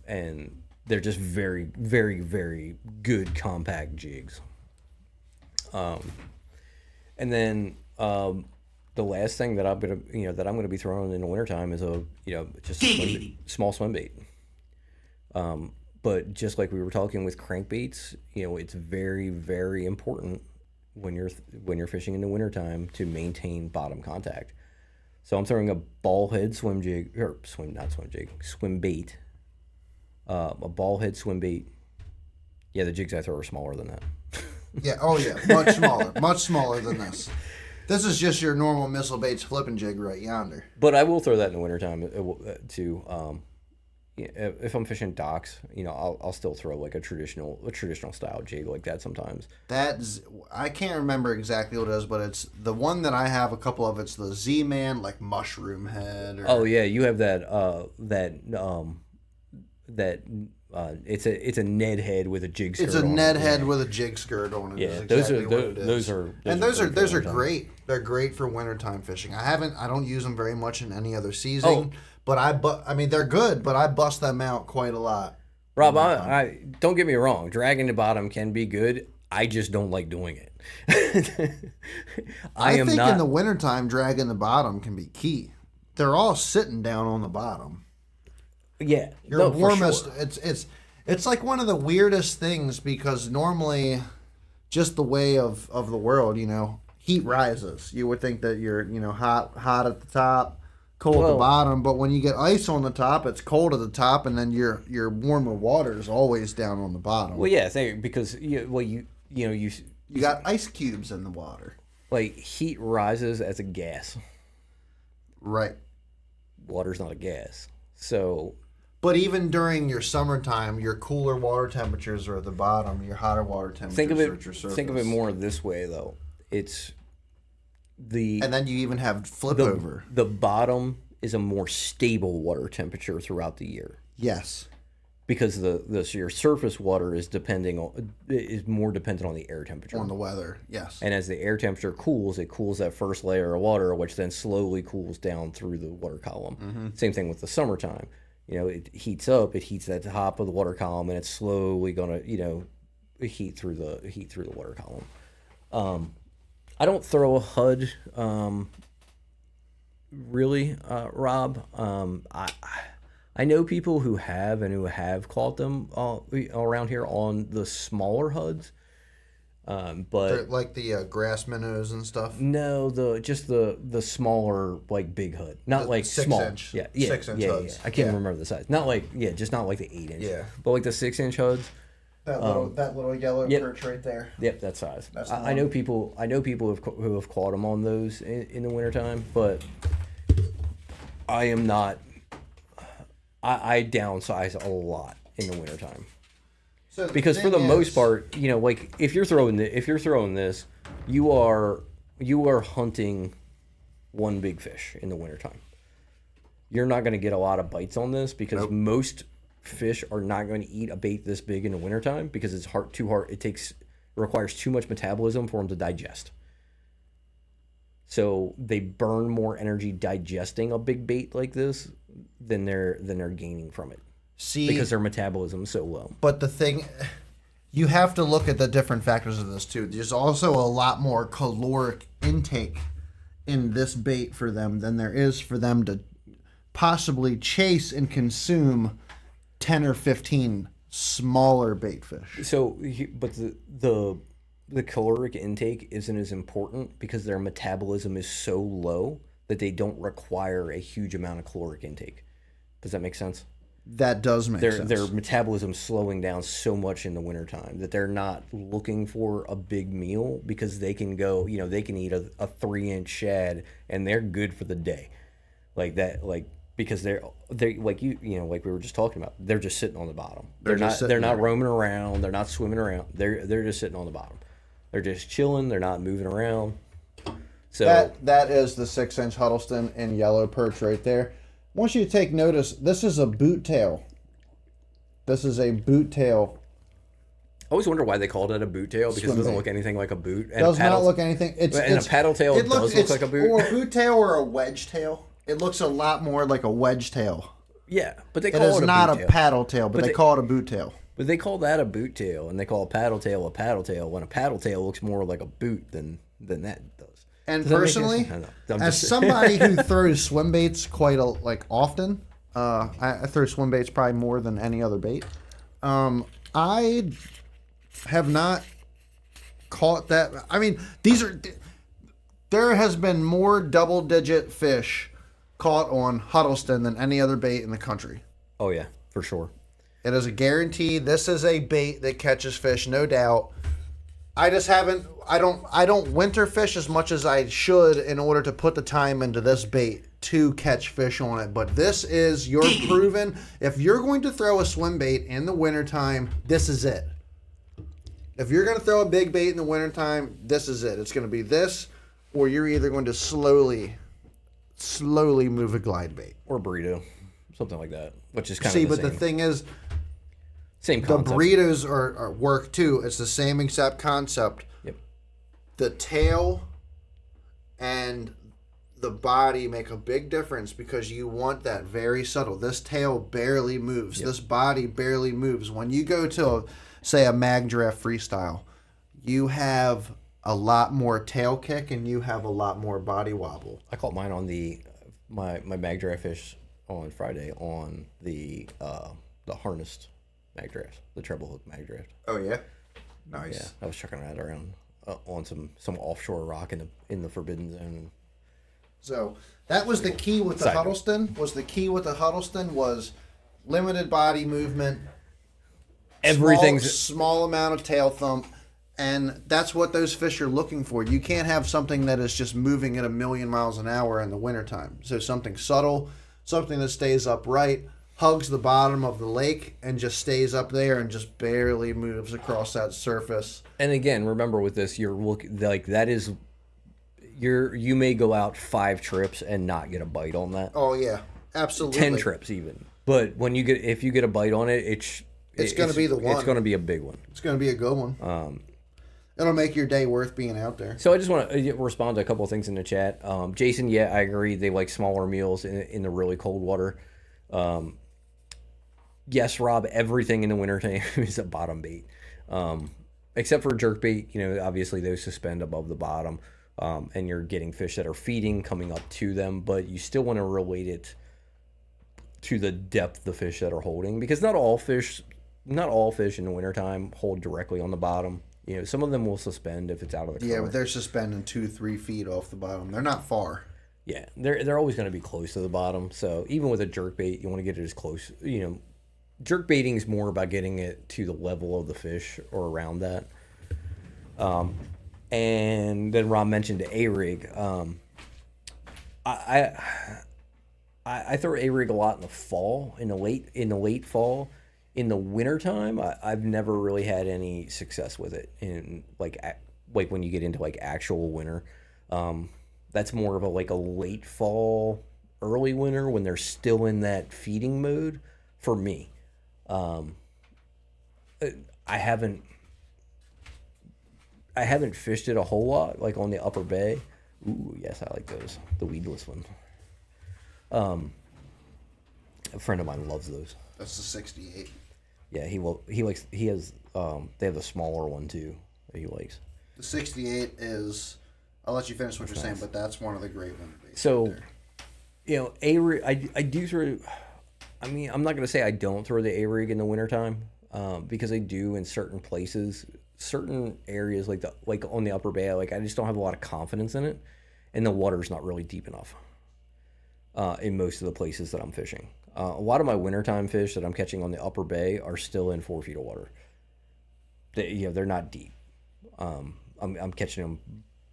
and they're just very very very good compact jigs. And then the last thing that I'm gonna be throwing in the wintertime is just a small swim bait. But just like we were talking with crankbaits, it's very
Mm-hmm.
very important when you're fishing in the wintertime to maintain bottom contact. So I'm throwing a ball head swim jig, or swim bait. A ball head swim bait. Yeah, the jigs I throw are smaller than that.
Yeah. Oh yeah. Much smaller than this. This is just your normal missile baits flipping jig right yonder.
But I will throw that in the wintertime too. If I'm fishing docks, I'll still throw like a traditional style jig like that sometimes.
I can't remember exactly what it is, but it's the one that I have. A couple of it's the Z-Man like mushroom head. Or,
Oh yeah, you have that it's a Ned head with a jig skirt.
It's a
on
Ned
it.
head with a jig skirt on it.
Yeah,
is
those
exactly
are
what it is.
those are
Those are great. They're great for wintertime fishing. I don't use them very much in any other season.
Oh.
But I mean they're good, but I bust them out quite a lot.
Rob, I don't get me wrong. Dragging the bottom can be good. I just don't like doing it.
I think in the wintertime dragging the bottom can be key. They're all sitting down on the bottom.
Yeah,
Your
no, for
warmest
sure.
it's like one of the weirdest things because normally just the way of the world, heat rises. You would think that you're, hot at the top, cold at the
Well-
bottom, but when you get ice on the top, it's cold at the top and then your warmer water is always down on the bottom.
Well, yeah, because you
got ice cubes in the water.
like heat rises as a gas.
Right.
Water's not a gas, so
But even during your summertime, your cooler water temperatures are at the bottom. Your hotter water temperatures
think of
are at your
it.
surface.
Think of it more this way, though. It's the
And then you even have flip over.
the bottom is a more stable water temperature throughout the year
Yes.
because your surface water is more dependent on the air temperature.
On the weather. Yes.
And as the air temperature cools, it cools that first layer of water, which then slowly cools down through the water column.
Mm-hmm.
Same thing with the summertime. It heats up, it heats at the top of the water column, and it's slowly gonna, heat through the water column. I don't throw a HUD, really, Rob. I know people who have caught them around here on the smaller HUDs, but
They're like the grass minnows and stuff.
no, the smaller like big HUD, not like
6
small.
inch.
Yeah,
6 inch
yeah,
HUDs.
yeah. I can't
Yeah.
remember the size. Not like just not like the 8 inch.
Yeah.
but like the 6 inch HUDs.
That little yellow
Yep.
perch right there.
Yep, that size.
That's the
I know people. I know people who have caught them on those in the wintertime, but I am not. I downsize a lot in the wintertime.
So
Because for the most part, you know, like if you're throwing this, you are hunting one big fish in the wintertime. You're not going to get a lot of bites on this because most fish are not going to eat a bait this big in the wintertime because it's too hard. It requires too much metabolism for them to digest. So they burn more energy digesting a big bait like this than they're gaining from it.
See,
because their metabolism is so low.
But the thing, you have to look at the different factors of this too. There's also a lot more caloric intake in this bait for them than there is for them to possibly chase and consume 10 or 15 smaller bait fish.
So, but the caloric intake isn't as important because their metabolism is so low that they don't require a huge amount of caloric intake. Does that make sense?
That does make sense.
Their metabolism slowing down so much in the wintertime that they're not looking for a big meal because they can go, you know, they can eat a 3-inch shad and they're good for the day. Like that, like, because they're like you know, like we were just talking about, they're just sitting on the bottom. They're not roaming around, they're not swimming around. They're just sitting on the bottom. They're just chilling, they're not moving around. So
that is the 6-inch Huddleston and yellow perch right there. I want you to take notice, this is a boot tail. This is a boot tail.
I always wonder why they called it a boot tail because it doesn't look anything like a boot. And
does not look anything.
And a paddle tail does look like a boot.
Or a boot tail or a wedge tail. It looks a lot more like a wedge tail.
Yeah, but they call it a boot tail.
It is not a paddle tail, but they call it a boot tail.
But they call that a boot tail, and they call a paddle tail when a paddle tail looks more like a boot than that does.
And personally, as somebody who throws swim baits quite often, I throw swim baits probably more than any other bait. I have not caught that. I mean, there has been more double-digit fish caught on Huddleston than any other bait in the country.
Oh yeah, for sure.
It is a guarantee. This is a bait that catches fish, no doubt. I just haven't. I don't winter fish as much as I should in order to put the time into this bait to catch fish on it. But this is your proven. If you're going to throw a swim bait in the wintertime, this is it. If you're going to throw a big bait in the wintertime, this is it. It's going to be this, or you're either going to slowly move a glide bait
or burrito, something like that, which is kind
of
the
same. The thing is,
same concept.
The burritos are work too. It's the same exact concept.
Yep.
The tail and the body make a big difference because you want that very subtle. This tail barely moves. Yep. This body barely moves. When you go to, say, a mag draft freestyle, you have a lot more tail kick and you have a lot more body wobble.
I caught mine on my mag draft fish on Friday on the harnessed mag draft, the treble hook mag draft.
Oh yeah, nice.
Yeah, I was chucking that around on some offshore rock in the forbidden zone.
So that was the key with the Huddleston. Was limited body movement.
Everything's
small amount of tail thump, and that's what those fish are looking for. You can't have something that is just moving at 1,000,000 miles an hour in the wintertime. So something subtle, something that stays upright, hugs the bottom of the lake and just stays up there and just barely moves across that surface.
And again, remember with this, you're looking like that is you may go out 5 trips and not get a bite on that.
Oh yeah, absolutely.
10 trips even. But if you get a bite on it,
it's going to be the one.
It's going to be a big one.
It's going to be a good one. It'll make your day worth being out there.
So I just want to respond to a couple of things in the chat. Jason, yeah, I agree. They like smaller meals in the really cold water. Yes, Rob, everything in the wintertime is a bottom bait. Except for jerk bait, obviously those suspend above the bottom. And you're getting fish that are feeding coming up to them, but you still want to relate it to the depth of fish that are holding, because not all fish in the wintertime hold directly on the bottom. Some of them will suspend if it's out of the current.
Yeah, but they're suspending 2-3 feet off the bottom. They're not far.
Yeah, they're always going to be close to the bottom. So even with a jerk bait, you want to get it as close. Jerk baiting is more about getting it to the level of the fish or around that. And then Rob mentioned A-rig. I throw A-rig a lot in the fall, in the late fall, In the wintertime, I've never really had any success with it. In like when you get into like actual winter, um, that's more of a like a late fall, early winter when they're still in that feeding mode. For me, um, I haven't I haven't fished it a whole lot like on the Upper Bay. Ooh, yes, I like those, the weedless one. A friend of mine loves those.
That's the 68.
Yeah, he likes he has they have the smaller one too that he likes.
The 68 is. I'll let you finish what you're saying,
nice.
but that's one of the great winter baits.
So,
Right there.
you know, A rig, I do throw. I mean, I'm not gonna say I don't throw the A rig in the wintertime, because I do in certain places, certain areas like on the Upper Bay. Like I just don't have a lot of confidence in it, and the water's not really deep enough. In most of the places that I'm fishing, a lot of my wintertime fish that I'm catching on the Upper Bay are still in 4 feet of water. They're not deep. I'm catching them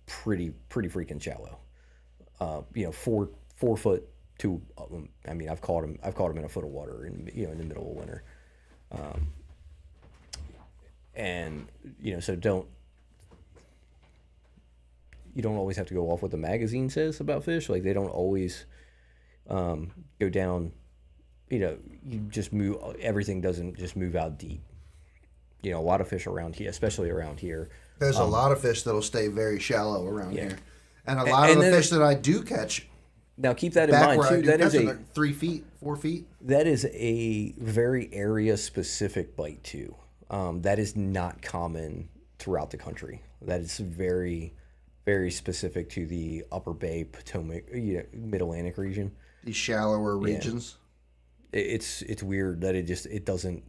pretty freaking shallow. 4 foot to. I mean, I've caught them in a foot of water in the middle of winter. And so you don't always have to go off what the magazine says about fish. Like they don't always go down. You just move. Everything doesn't just move out deep. A lot of fish around here, especially around here.
There's a lot of fish that'll stay very shallow around
Yeah.
here, and a lot of
and
the
then-
fish that I do catch
Now keep that in
back
mind
where I
too.
do
That
catch
is
them,
a
they're 3 feet, 4 feet.
that is a very area specific bite too. That is not common throughout the country. That is very, very specific to the Upper Bay, Potomac, Mid Atlantic region.
These shallower regions.
It's weird that it doesn't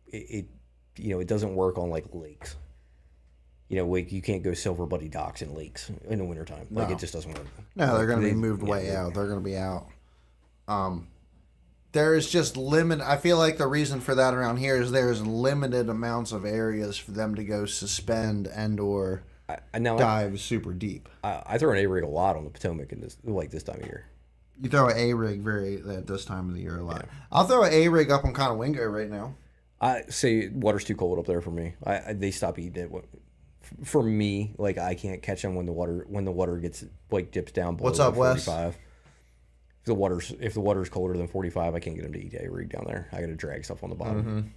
it doesn't work on like lakes. Like you can't go silver buddy docks in lakes in the wintertime. Like
No.
it just doesn't work.
No, they're going to be
They-
moved
yeah,
way out. They're going to be out. There is just limit. I feel like the reason for that around here is there's limited amounts of areas for them to go suspend and or
Now
dive super deep.
I throw an A rig a lot on the Potomac in this time of year.
You throw an A rig at this time of the year a lot. I'll throw an A rig up on Conowingo right now.
I say water's too cold up there for me. They stop eating it. For me, like I can't catch them when the water gets like dips down below
What's up, Wes?
45. If the water's colder than 45, I can't get them to eat A rig down there. I got to drag stuff on the bottom.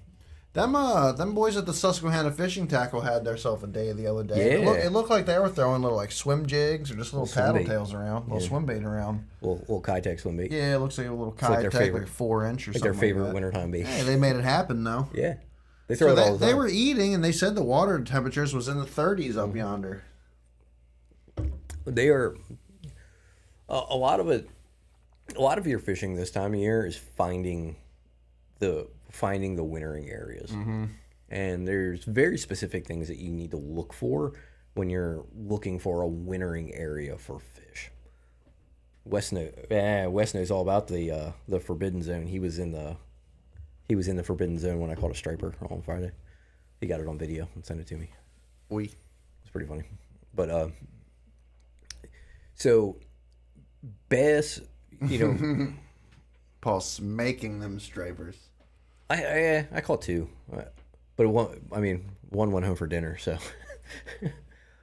Them boys at the Susquehanna Fishing Tackle had themselves a day the other day.
Yeah.
It looked like they were throwing little like swim jigs or just little
Swim
paddle
bait.
tails around, little swim bait around.
Little Kitech swim bait.
Yeah, it looks like a little
like their
Kitech,
favorite-
like 4-inch or
Like
something.
their favorite
like that.
wintertime bait.
Hey, they made it happen though.
Yeah, they throw
So
it all the
they
time.
were eating, and they said the water temperatures was in the 30s
Mm-hmm.
up yonder.
They are a lot of it. A lot of your fishing this time of year is finding the wintering areas, and there's very specific things that you need to look for when you're looking for a wintering area for fish. Wes knows all about the forbidden zone. He was in the forbidden zone when I caught a striper on Friday. He got it on video and sent it to me. It's pretty funny. But so bass,
Paul's making them stripers.
I caught two, but one went home for dinner. So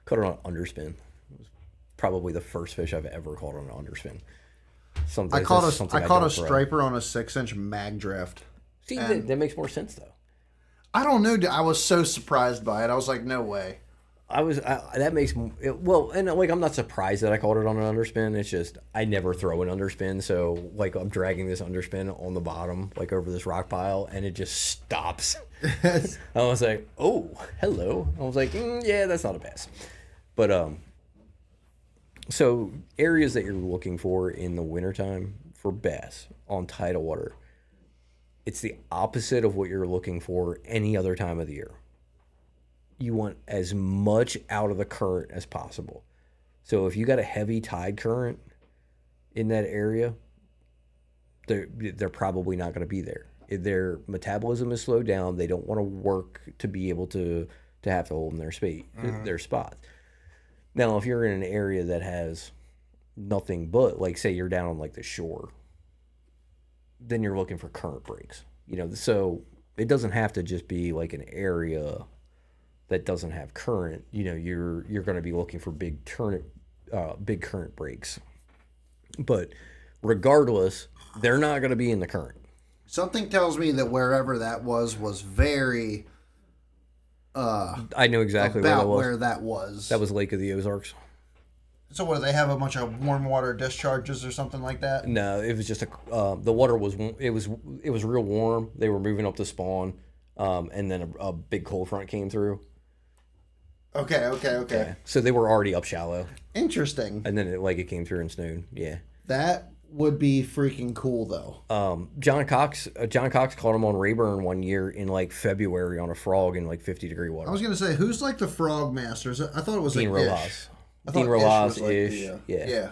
caught it on an underspin. It was probably the first fish I've ever caught on an underspin.
I caught a
don't throw.
striper on a 6-inch mag draft.
See, that makes more sense though.
I don't know. I was so surprised by it. I was like, no way.
That makes well, and like I'm not surprised that I caught it on an underspin. It's just I never throw an underspin, so like I'm dragging this underspin on the bottom, like over this rock pile, and it just stops. I was like, oh, hello. I was like, yeah, that's not a bass. But so areas that you're looking for in the wintertime for bass on tidal water, it's the opposite of what you're looking for any other time of the year. You want as much out of the current as possible. So if you got a heavy tide current in that area, they're probably not going to be there. If their metabolism is slowed down, they don't want to work to be able to have to hold in their spot. Now, if you're in an area that has nothing but, like say you're down on like the shore, then you're looking for current breaks. So it doesn't have to just be like an area that doesn't have current. You're going to be looking for big current breaks. But regardless, they're not going to be in the current.
Something tells me that wherever that was very
I know exactly where that
about
was.
where that was.
That was Lake of the Ozarks.
So what, do they have a bunch of warm water discharges or something like that?
No, it was just the water was real warm. They were moving up to spawn, and then a big cold front came through.
Okay.
Yeah. So they were already up shallow,
Interesting.
and then it came through and snowed. Yeah.
That would be freaking cool, though.
John Cox caught him on Rayburn one year in like February on a frog in like 50-degree water.
I was gonna say, who's like the frog masters? I thought it was
Dean
like Ish.
Rolas.
I
Dean
thought Ish
Rolas
was like
ish.
yeah.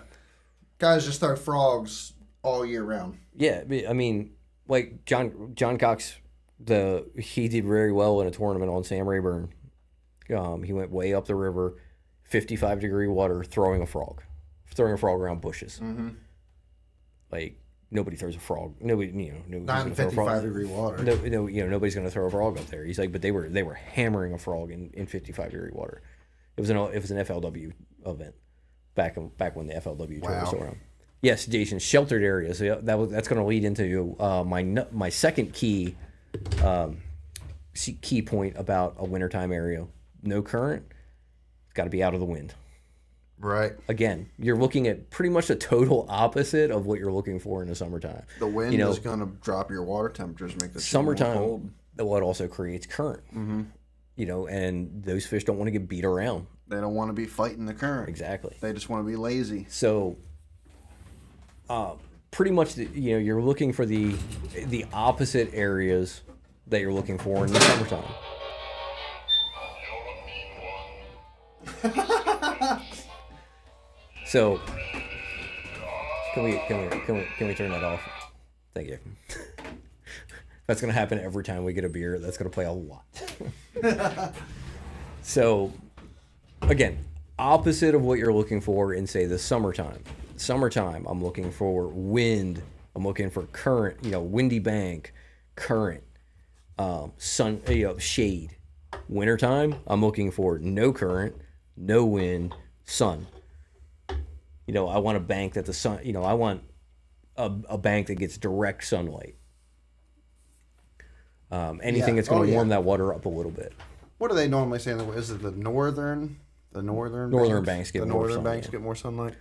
Guys just start frogs all year round.
Yeah, I mean, like John Cox, he did very well in a tournament on Sam Rayburn. He went way up the river, 55-degree water, throwing a frog around bushes.
Mm-hmm.
Like nobody throws a frog. Nobody, nobody's
Not in
gonna throw a frog.
55-degree water.
No, nobody's going to throw a frog up there. He's like, but they were hammering a frog in 55-degree water. It was an FLW event back when the FLW tour was around. Yes, Jason, sheltered areas. Yeah, that's going to lead into my second key point about a wintertime area. No current. It's got to be out of the wind.
Right.
Again, you're looking at pretty much the total opposite of what you're looking for in the summertime.
The wind is going to drop your water temperatures, make the
summertime.
Cold.
Well, it also creates current. Mm-hmm. And those fish don't want to get beat around.
They don't want to be fighting the current.
Exactly.
They just want to be lazy.
So, pretty much, you're looking for the opposite areas that you're looking for in the summertime. So, can we turn that off? Thank you. That's gonna happen every time we get a beer. That's gonna play a lot. So, again, opposite of what you're looking for in, say, the summertime. Summertime, I'm looking for wind. I'm looking for current. Windy bank, current, sun, shade. Wintertime, I'm looking for no current, no wind, sun. I want a bank that the sun, I want a bank that gets direct sunlight. Anything that's going to warm that water up a little bit.
What do they normally say? Is it the northern
banks get more sunlight.
Banks get more sunlight?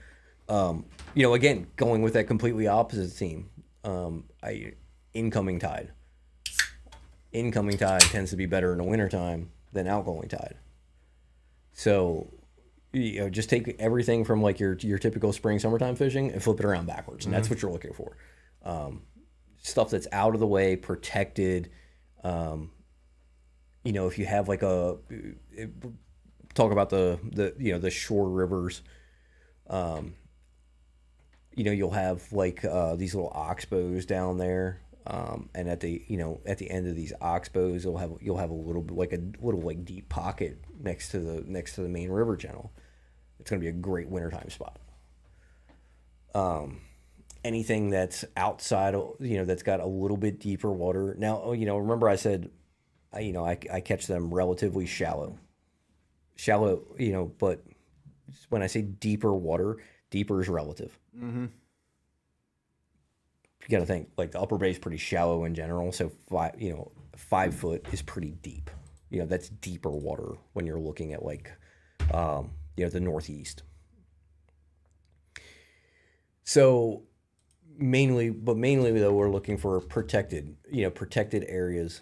Again, going with that completely opposite theme. Incoming tide. Incoming tide tends to be better in the wintertime than outgoing tide. So, just take everything from like your typical spring, summertime fishing and flip it around backwards. And that's what you're looking for. Stuff that's out of the way, protected. If you have like talk about the shore rivers, you'll have like these little oxbows down there. And at the end of these oxbows, you'll have a little bit like a little like deep pocket next to the main river channel. It's going to be a great wintertime spot. Anything that's outside, that's got a little bit deeper water. Now, remember I said, I catch them relatively shallow, but when I say deeper water, deeper is relative. Mm-hmm. You got to think like the upper bay is pretty shallow in general. So 5 foot is pretty deep. That's deeper water when you're looking at like, the Northeast. So mainly though, we're looking for protected areas,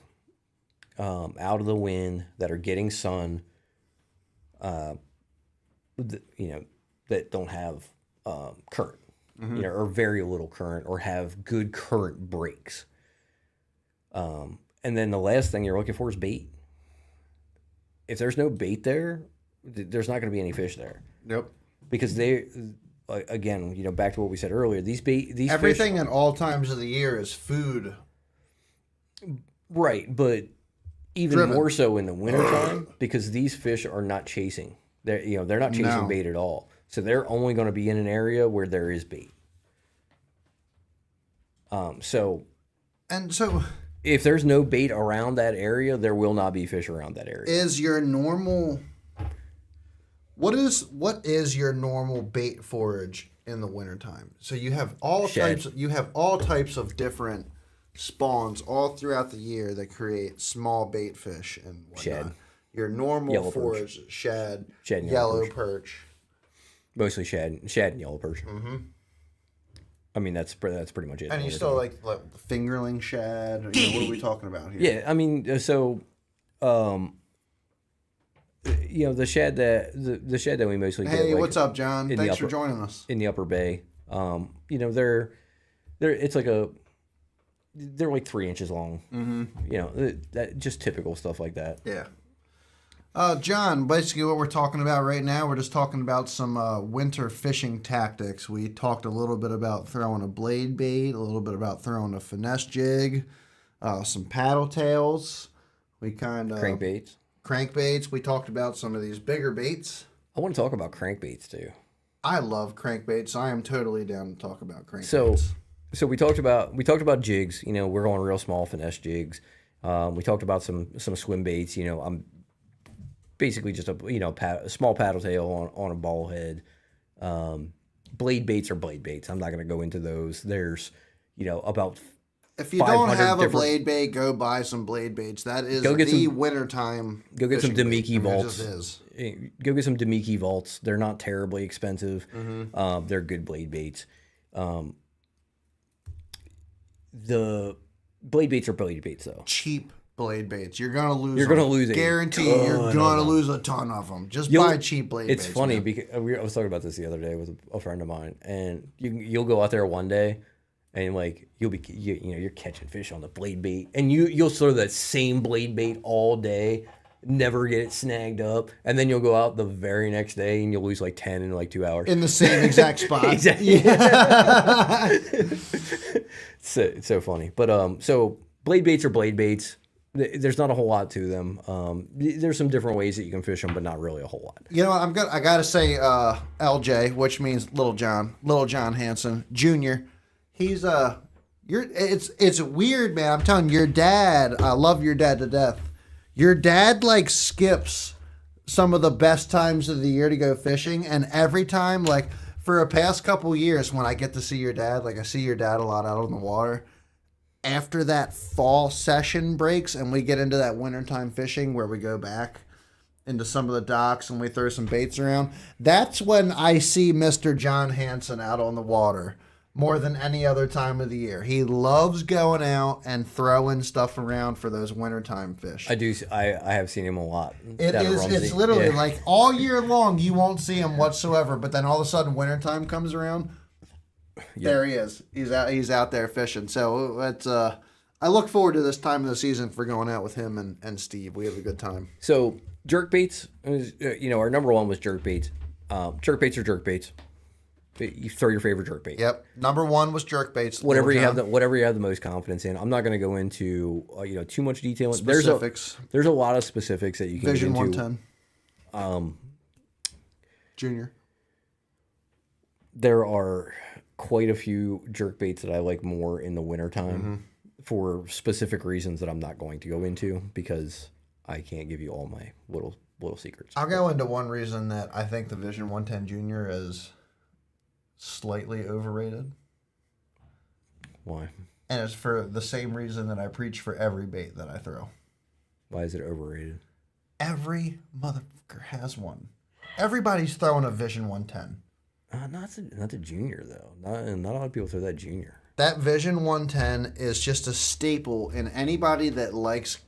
out of the wind that are getting sun, that don't have, current, or very little current, or have good current breaks. And then the last thing you're looking for is bait. If there's no bait there, there's not going to be any fish there.
Yep.
Because they, again, back to what we said earlier, these
everything
fish,
at all times of the year is food.
Right, but even more so in the wintertime, because these fish are not chasing. They're not chasing bait at all. So they're only going to be in an area where there is bait. if there's no bait around that area, there will not be fish around that area.
Is your normal what is your normal bait forage in the wintertime? So you have all
Shad.
types of different spawns all throughout the year that create small bait fish and whatnot.
Shad.
Your normal
Yellow perch.
forage, shad,
Shad and
yellow perch.
Mostly shad and yellow perch. Mm-hmm. I mean, that's pretty much it.
And you still like fingerling shad? Or, what are we talking about here?
Yeah, I mean, so, the shad that we mostly get.
Hey,
like,
what's up, John? Thanks for joining us.
in the Upper Bay. They're like 3 inches long. Mm-hmm. That just typical stuff like that.
Yeah. John, basically what we're talking about right now, we're just talking about some winter fishing tactics. We talked a little bit about throwing a blade bait, a little bit about throwing a finesse jig, some paddle tails. We kind of crankbaits. We talked about some of these bigger baits.
I want to talk about crankbaits too.
I love crankbaits. I am totally down to talk about crankbaits.
So we talked about jigs. We're going real small finesse jigs. We talked about some swim baits. I'm basically just a small paddle tail on a ball head. Blade baits are blade baits. I'm not going to go into those. There's about
if you don't have a blade bait, go buy some blade baits. That is the wintertime.
Go get some Demiki vaults.
It just is.
Go get some Demiki vaults. They're not terribly expensive. Mm-hmm. They're good blade baits. The blade baits are blade baits though.
Cheap blade baits. You're gonna lose.
You're gonna lose.
Guarantee you're gonna lose a ton of them. Just buy cheap blade baits.
It's funny because I was talking about this the other day with a friend of mine, and you'll go out there one day, and like you're catching fish on the blade bait, and you'll throw that same blade bait all day, never get it snagged up, and then you'll go out the very next day and you'll lose like 10 in like 2 hours
in the same exact spot.
Exactly. Yeah. It's so funny, but so blade baits are blade baits. There's not a whole lot to them. There's some different ways that you can fish them, but not really a whole lot.
I gotta say, LJ, which means Little John Hansen Jr. He's it's weird, man. I'm telling you, your dad. I love your dad to death. Your dad like skips some of the best times of the year to go fishing, and every time, like for a past couple years, when I get to see your dad, like I see your dad a lot out on the water. After that fall session breaks and we get into that wintertime fishing where we go back into some of the docks and we throw some baits around, that's when I see Mr. John Hansen out on the water more than any other time of the year. He loves going out and throwing stuff around for those wintertime fish.
I do. I have seen him a lot.
It's literally like all year long you won't see him whatsoever, but then all of a sudden wintertime comes around. Yep. There he is. He's out there fishing. So it's I look forward to this time of the season for going out with him and Steve. We have a good time.
So jerk baits, our number one was jerk baits. Jerk baits are jerk baits. You throw your favorite jerk bait.
Yep. Number one was jerk baits.
Whatever you have the most confidence in. I'm not going to go into too much detail.
Specifics.
There's a lot of specifics that you can
Vision
get into.
110. Junior.
There are quite a few jerk baits that I like more in the wintertime for specific reasons that I'm not going to go into because I can't give you all my little secrets.
I'll go into one reason that I think the Vision 110 Junior is slightly overrated.
Why?
And it's for the same reason that I preach for every bait that I throw.
Why is it overrated?
Every motherfucker has one. Everybody's throwing a Vision 110.
Not the Junior though. Not a lot of people throw that Junior.
That Vision 110 is just a staple in anybody that likes.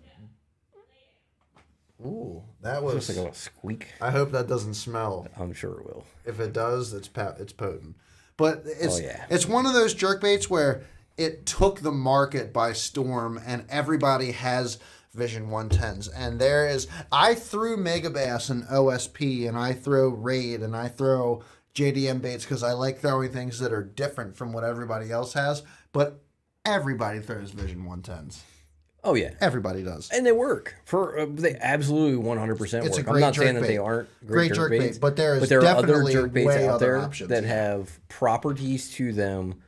Ooh, that was
just like a little squeak.
I hope that doesn't smell.
I'm sure it will.
If it does, it's potent. But it's one of those jerkbaits where it took the market by storm, and everybody has Vision 110s. And I threw Megabass and OSP, and I throw Raid, and I throw JDM baits because I like throwing things that are different from what everybody else has. But everybody throws Vision 110s.
Oh yeah,
everybody does,
and they work. They absolutely 100% work. I'm not saying that they aren't great jerk baits,
but there are other jerk baits out there
options, that have properties to them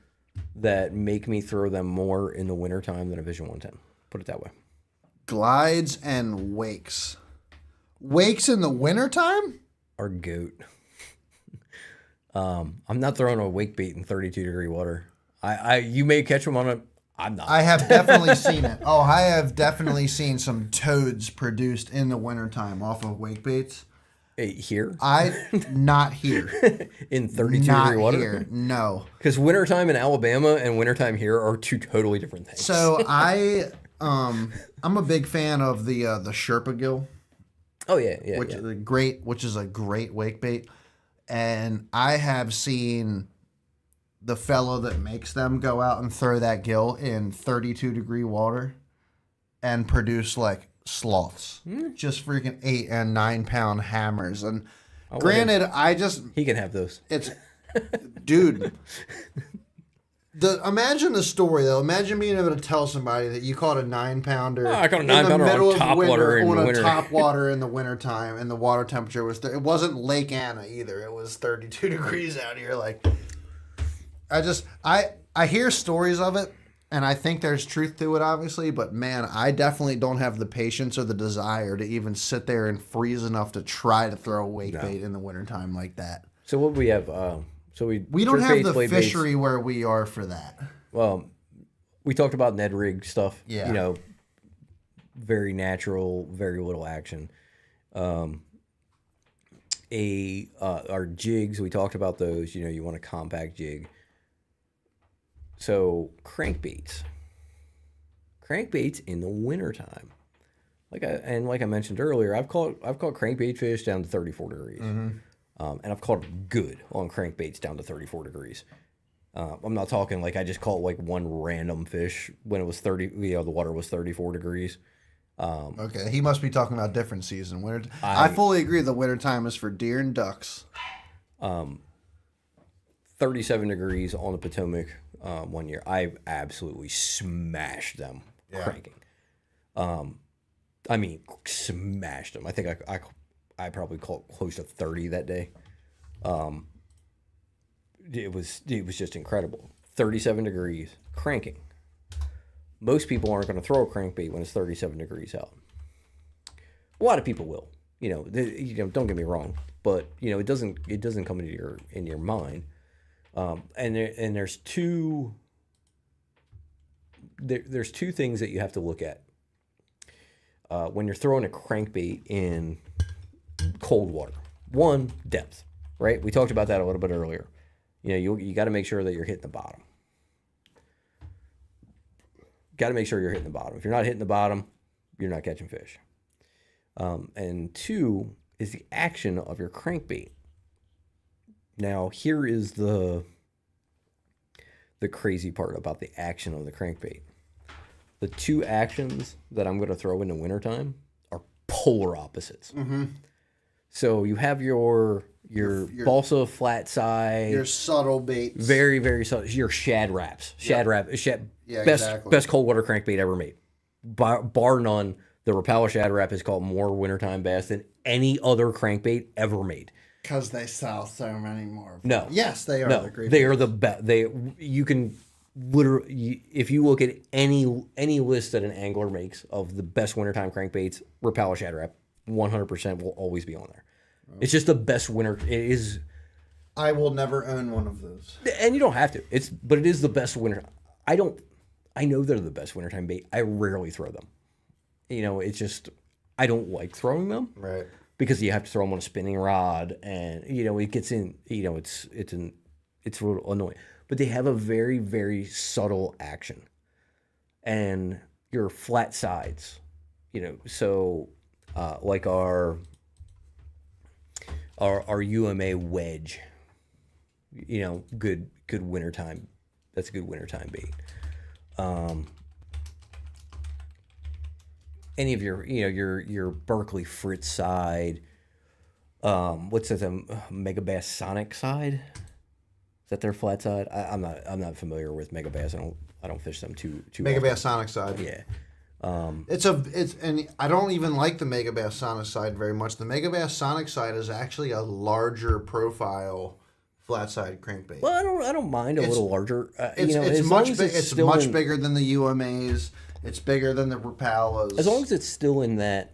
that make me throw them more in the wintertime than a Vision 110. Put it that way.
Glides and wakes. Wakes in the wintertime?
Our goat. I'm not throwing a wake bait in 32-degree water. You may catch them on a. I'm not.
I have definitely seen it. Oh, I have definitely seen some toads produced in the wintertime off of wake baits.
Here?
Not here.
In 32-degree
Not
water?
here. No.
Because wintertime in Alabama and wintertime here are two totally different things.
So I'm a big fan of the Sherpa gill.
Oh yeah, yeah.
Which
yeah.
is a great wake bait. And I have seen the fellow that makes them go out and throw that gill in 32-degree water and produce like sloths. Just freaking 8 and 9 pound hammers. And granted,
He can have those.
it's dude. Imagine the story though. Imagine being able to tell somebody that you caught a 9-pounder.
I caught a 9-pounder on top water in the winter.
Top water in the wintertime, and the water temperature was it wasn't Lake Anna either. It was 32 degrees out here. Like, I hear stories of it, and I think there's truth to it, obviously. But man, I definitely don't have the patience or the desire to even sit there and freeze enough to try to throw a wake bait in the wintertime like that.
So what we have? We
don't have
baits,
the fishery where we are for that.
Well, we talked about Ned rig stuff.
Yeah.
You know, very natural, very little action. Our jigs, we talked about those. You know, you want a compact jig. So crankbaits in the wintertime. Like I mentioned earlier, I've caught crankbait fish down to 34 degrees. And I've caught good on crankbaits down to 34 degrees. I'm not talking like I just caught like one random fish when it was 30, the water was 34 degrees.
Okay, he must be talking about different season. Winter. I fully agree. The wintertime is for deer and ducks.
37 degrees on the Potomac one year. I absolutely smashed them cranking. I mean, smashed them. I think I probably caught close to 30 that day. It was just incredible. 37 degrees, cranking. Most people aren't going to throw a crankbait when it's 37 degrees out. A lot of people will. Don't get me wrong, but it doesn't come into your mind. And there's two things that you have to look at when you're throwing a crankbait in cold water. One, depth, right? We talked about that a little bit earlier. You got to make sure that you're hitting the bottom. Got to make sure you're hitting the bottom. If you're not hitting the bottom, you're not catching fish. And two is the action of your crankbait. Now, here is the crazy part about the action of the crankbait. The two actions that I'm going to throw in the wintertime are polar opposites. Mm-hmm. So you have your balsa flat side,
your subtle baits,
very very subtle. Your shad wraps, best cold water crankbait ever made, bar none. The Rapala shad wrap has caught more wintertime bass than any other crankbait ever made.
Because they sell so many more.
No,
yes, they are.
No, they are the best. You can literally, if you look at any list that an angler makes of the best wintertime crankbaits, Rapala shad wrap 100% will always be on there. It's just the best winter. It is.
I will never own one of those.
And you don't have to. But it is the best winter. I know they're the best wintertime bait. I rarely throw them. It's just I don't like throwing them.
Right.
Because you have to throw them on a spinning rod, and it gets in. It's a little annoying. But they have a very very subtle action, and your flat sides. So like our UMA wedge, good wintertime. That's a good wintertime bait. Any of your Berkeley Fritz side, what's that? Mega Bass Sonic side? Is that their flat side? I'm not familiar with Mega Bass. I don't fish them too.
Mega
often.
Bass Sonic side.
Yeah.
And I don't even like the Mega Bass Sonic side very much. The Mega Bass Sonic side is actually a larger profile flat side crankbait.
Well, I don't mind a little larger.
It's much bigger than the UMAs. It's bigger than the Rapalas.
As long as it's still in that,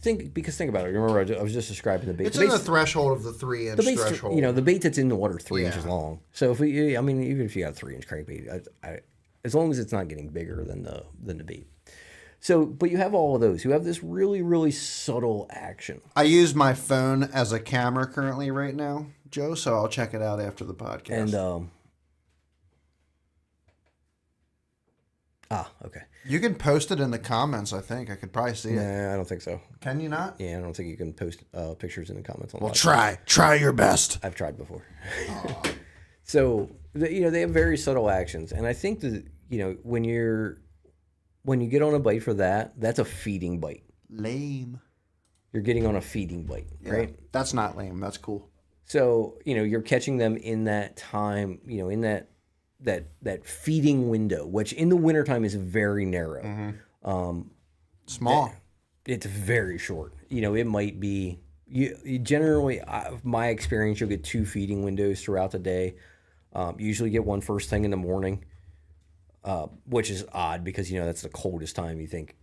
think about it. Remember, I was just describing the bait.
It's
the
in the
bait's-
threshold of the 3-inch
the bait's,
threshold.
the bait that's in the water 3
Yeah.
inches long. So even if you got a 3-inch crankbait, as long as it's not getting bigger than the bait. So, but you have all of those. You have this really, really subtle action.
I use my phone as a camera currently right now, Joe, so I'll check it out after the podcast.
And okay.
You can post it in the comments, I think. I could probably see it.
Nah, I don't think so.
Can you not?
Yeah, I don't think you can post pictures in the comments on.
Well,
live.
try your best.
I've tried before. So they have very subtle actions, and I think that when you get on a bite for that, that's a feeding bite.
Lame.
You're getting on a feeding bite, right?
That's not lame. That's cool.
So you're catching them in that time, in that feeding window, which in the wintertime is very narrow.
Small.
It's very short. It might be you generally, my experience, you'll get 2 feeding windows throughout the day. You usually get one first thing in the morning, which is odd because that's the coldest time. You think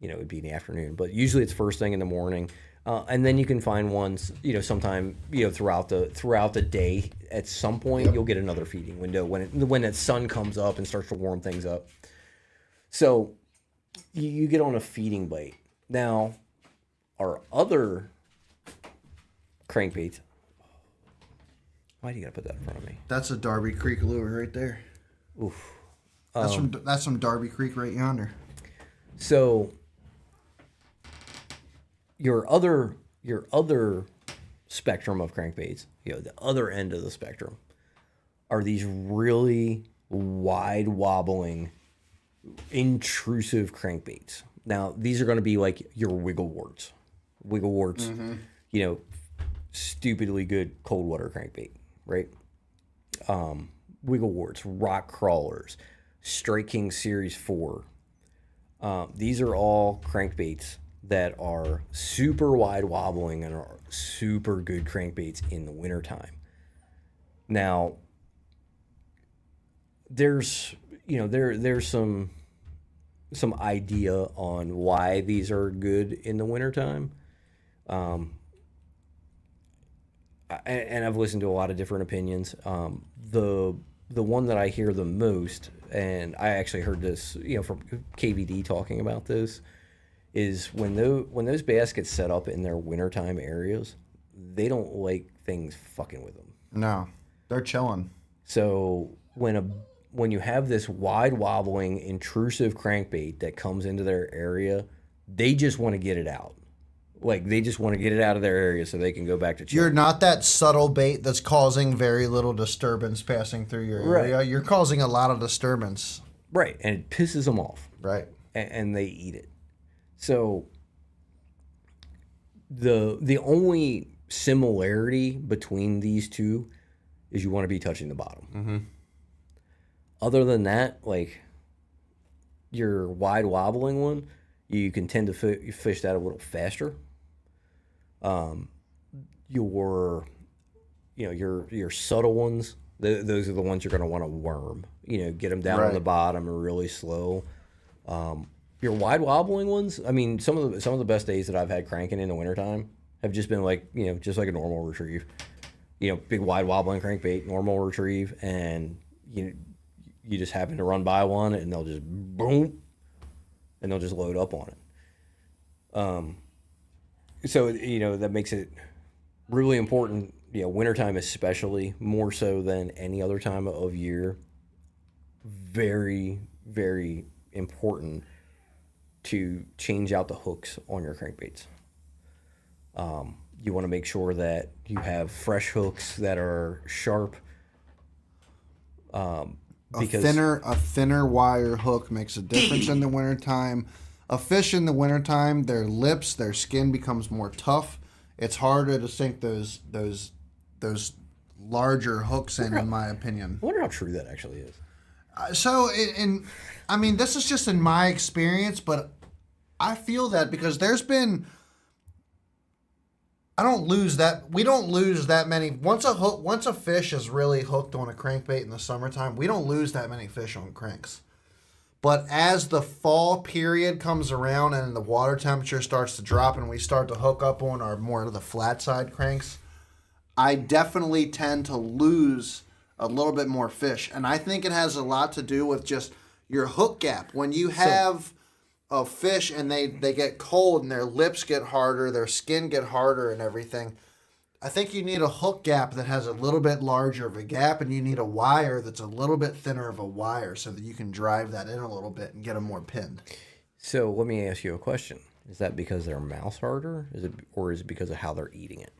it'd be in the afternoon, but usually it's first thing in the morning. And then you can find ones, sometime, throughout the day. At some point, you'll get another feeding window when that sun comes up and starts to warm things up. So you get on a feeding bite. Now, our other crankbaits. Why do you gotta put that in front of me?
That's a Darby Creek lure right there.
Oof.
That's from Darby Creek right yonder.
So your other spectrum of crankbaits, the other end of the spectrum, are these really wide wobbling, intrusive crankbaits. Now, these are going to be like your wiggle warts. Stupidly good cold water crankbait, right? Wiggle warts, rock crawlers, Strike King Series 4. These are all crankbaits that are super wide wobbling and are super good crankbaits in the wintertime. Now, there's some idea on why these are good in the wintertime. And I've listened to a lot of different opinions. The one that I hear the most, and I actually heard this, from KVD talking about this, is when those bass get set up in their wintertime areas, they don't like things fucking with them.
No, they're chilling.
So when you have this wide wobbling, intrusive crankbait that comes into their area, they just want to get it out. Like, they just want to get it out of their area so they can go back to chilling.
You're not that subtle bait that's causing very little disturbance passing through your area.
Right.
You're causing a lot of disturbance.
Right, and it pisses them off.
Right.
And they eat it. So the only similarity between these two is you want to be touching the bottom.
Mm-hmm.
Other than that, like your wide wobbling one, you can tend to fish that a little faster. Your subtle ones, those are the ones you're going to want to worm. Get them down on the bottom and really slow. Your wide wobbling ones, I mean, some of the best days that I've had cranking in the wintertime have just been like, just like a normal retrieve. Big wide wobbling crankbait, normal retrieve, and you just happen to run by one and they'll just boom, and they'll just load up on it. So that makes it really important. Wintertime especially, more so than any other time of year. Very, very important to change out the hooks on your crankbaits. You want to make sure that you have fresh hooks that are sharp. Because
A thinner wire hook makes a difference in the wintertime. A fish in the wintertime, their lips, their skin becomes more tough. It's harder to sink those larger hooks in my opinion.
I wonder how true that actually is.
I mean, this is just in my experience, but I feel that because we don't lose that many. Once a fish is really hooked on a crankbait in the summertime, we don't lose that many fish on cranks. But as the fall period comes around and the water temperature starts to drop and we start to hook up on our more of the flat side cranks, I definitely tend to lose a little bit more fish. And I think it has a lot to do with just your hook gap. When you have a fish and they get cold and their lips get harder, their skin get harder and everything, I think you need a hook gap that has a little bit larger of a gap, and you need a wire that's a little bit thinner of a wire so that you can drive that in a little bit and get them more pinned.
So let me ask you a question. Is that because their mouth's harder? Or is it because of how they're eating it?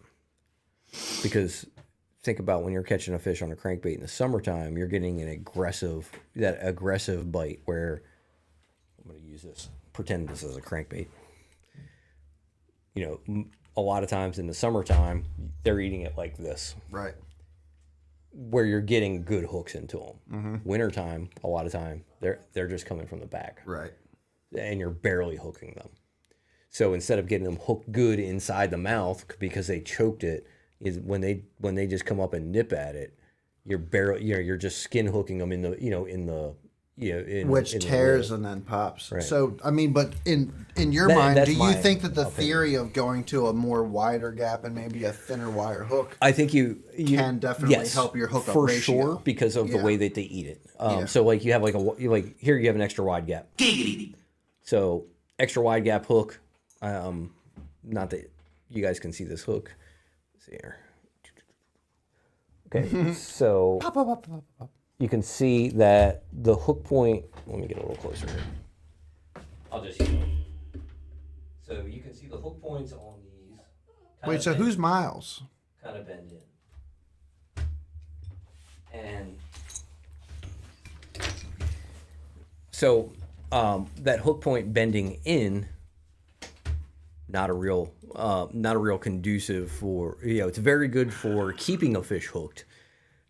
Because think about when you're catching a fish on a crankbait in the summertime, you're getting that aggressive bite where, I'm going to use this, pretend this is a crankbait. You know, a lot of times in the summertime, they're eating it like this.
Right.
Where you're getting good hooks into them. Mm-hmm. Wintertime, a lot of time, they're just coming from the back.
Right.
And you're barely hooking them. So instead of getting them hooked good inside the mouth because they choked it, is when they just come up and nip at it, you're just skin hooking them
which tears and then pops. Right. So I mean, but in your mind, do you think that the theory of going to a more wider gap and maybe a thinner wire hook,
I think you
can definitely help your hookup
for
ratio?
Sure, because of the way that they eat it. So like you have here you have an extra wide gap. So extra wide gap hook. Not that you guys can see this hook. Let's see here. Okay, so you can see that the hook point. Let me get a little closer here. I'll just use it. So you can see the hook points on these.
Wait, so who's Miles?
Kind of bend in. And so that hook point bending in, not a real conducive for, it's very good for keeping a fish hooked,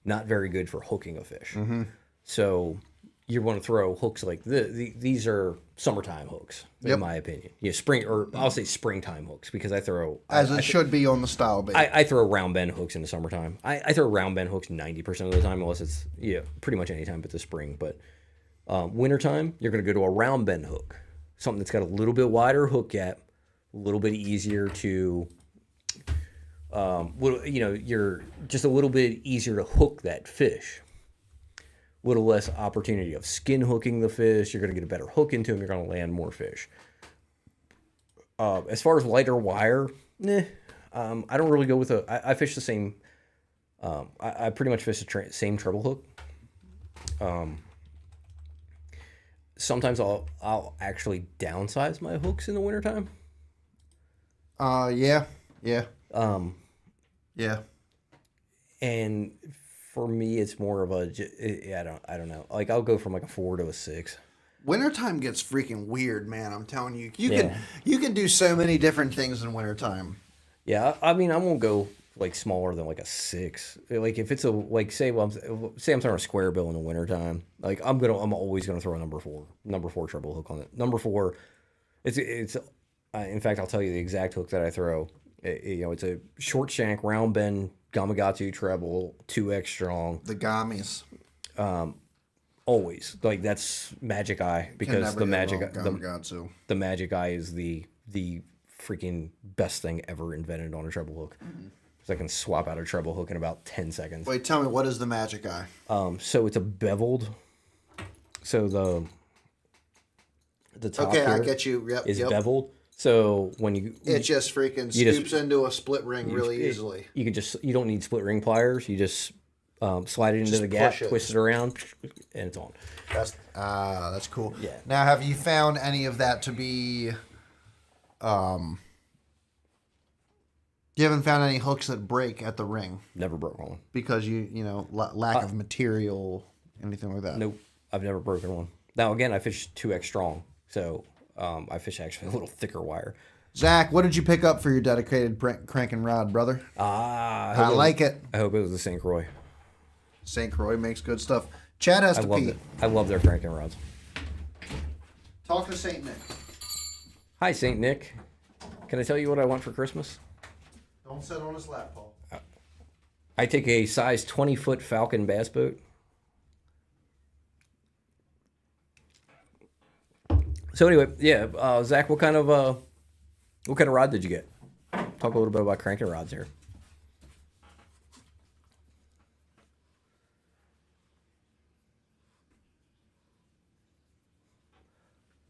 not very good for hooking a fish. Mm-hmm. So you want to throw hooks like this. These are summertime hooks, in my opinion. I'll say springtime hooks, because I throw
should be on the style bait.
I throw round bend hooks in the summertime. I throw round bend hooks 90% of the time, unless it's pretty much any time but the spring. But wintertime, you're going to go to a round bend hook, something that's got a little bit wider hook gap, a little bit easier to, you're just a little bit easier to hook that fish. A little less opportunity of skin hooking the fish. You're going to get a better hook into them. You're going to land more fish. As far as lighter wire, I don't really go with I fish the same. I pretty much fish the same treble hook. Sometimes I'll actually downsize my hooks in the wintertime.
Yeah.
And for me, it's more of I don't know. Like, I'll go from like a 4 to a 6.
Wintertime gets freaking weird, man. I'm telling you. You can do so many different things in wintertime.
Yeah, I mean, I won't go like smaller than like a 6. Like, if it's say I'm throwing a square bill in the wintertime, like I'm always gonna throw a number 4 treble hook on it. Number 4, it's in fact, I'll tell you the exact hook that I throw. It's a short shank, round bend, Gamakatsu treble, 2X strong.
The Gamis.
Always. Like, that's Magic Eye, because the Magic Eye is the freaking best thing ever invented on a treble hook. Mm-hmm. So I can swap out a treble hook in about 10 seconds.
Wait, tell me, what is the Magic Eye?
So it's a beveled. So the top here
I get you. Yep,
is beveled. So when
it just freaking scoops into a split ring really easily.
You don't need split ring pliers. You just slide it into the gap, twist it around, and it's on.
That's cool.
Yeah.
Now, have you found any of that to be? You haven't found any hooks that break at the ring?
Never broke one.
Because lack of material, anything like that?
Nope, I've never broken one. Now again, I fish 2X strong, so I fish actually a little thicker wire.
Zach, what did you pick up for your dedicated crank and rod, brother? I like it.
I hope it was the St. Croix.
St. Croix makes good stuff. Chad has to pee.
I love their crank and rods.
Talk to St. Nick.
Hi, St. Nick. Can I tell you what I want for Christmas?
Don't sit on his lap, Paul.
I take a size 20-foot Falcon bass boat. So anyway, yeah, Zach, what kind of rod did you get? Talk a little bit about cranking rods here.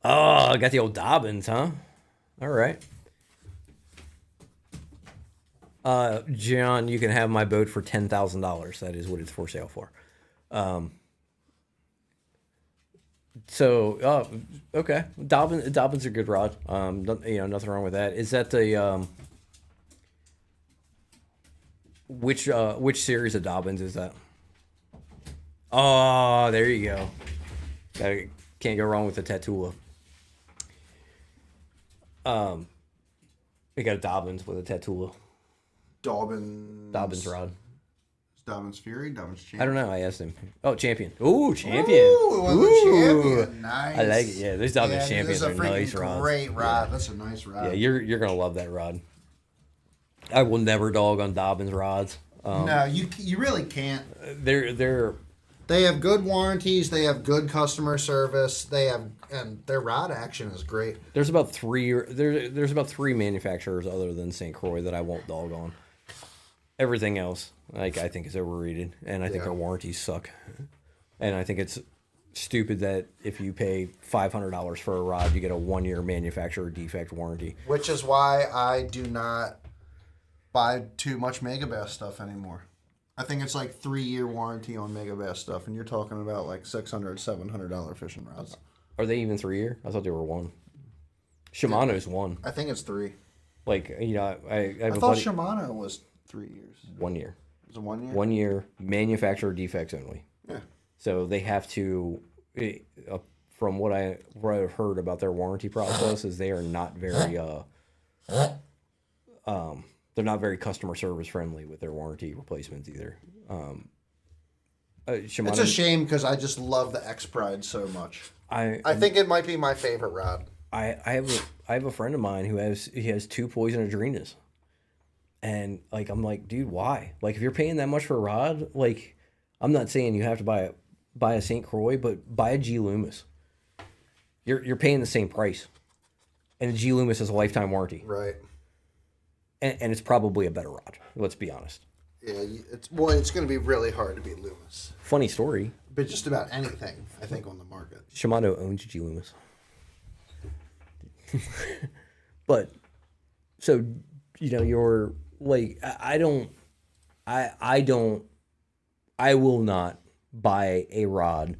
Oh, I got the old Dobbins, huh? All right. John, you can have my boat for $10,000. That is what it's for sale for. Okay, Dobbins are good rod. Nothing wrong with that. Is that the which series of Dobbins is that? Oh, there you go. Can't go wrong with the Tatula. We got a Dobbins with a Tatula. Dobbins rod.
Dobbins Fury, Dobbins Champion.
I don't know. I asked him. Oh, Champion. Ooh, Champion.
Ooh, Champion. Nice.
I like it. Yeah, those Dobbins Champions are nice rods.
Great rod. That's a nice rod.
Yeah, you're gonna love that rod. I will never dog on Dobbins rods.
No, you really can't.
They
have good warranties. They have good customer service. And their rod action is great.
There's about three manufacturers other than St. Croix that I won't dog on. Everything else, I think, is overrated, and I think their warranties suck. And I think it's stupid that if you pay $500 for a rod, you get a 1-year manufacturer defect warranty.
Which is why I do not buy too much Megabass stuff anymore. I think it's like 3-year warranty on Megabass stuff, and you're talking about like $600, $700 fishing rods.
Are they even 3-year? I thought they were 1. Shimano's 1.
I think it's 3.
I
thought Shimano was 3 years.
1 year.
Is it 1 year?
1 year, manufacturer defects only.
Yeah.
So they have to, from what I've heard about their warranty process, is they are not very, they're not very customer service friendly with their warranty replacements either. Shimano,
it's a shame because I just love the X Pride so much. I think it might be my favorite rod.
I have a friend of mine who has 2 Poison Adrenas. And I'm like, dude, why? If you're paying that much for a rod, I'm not saying you have to buy a St. Croix, but buy a G Loomis. You're paying the same price, and a G Loomis has a lifetime warranty,
right?
And it's probably a better rod. Let's be honest.
Yeah, it's going to be really hard to beat Loomis.
Funny story.
But just about anything, I think, on the market.
Shimano owns G Loomis. But so you're. I will not buy a rod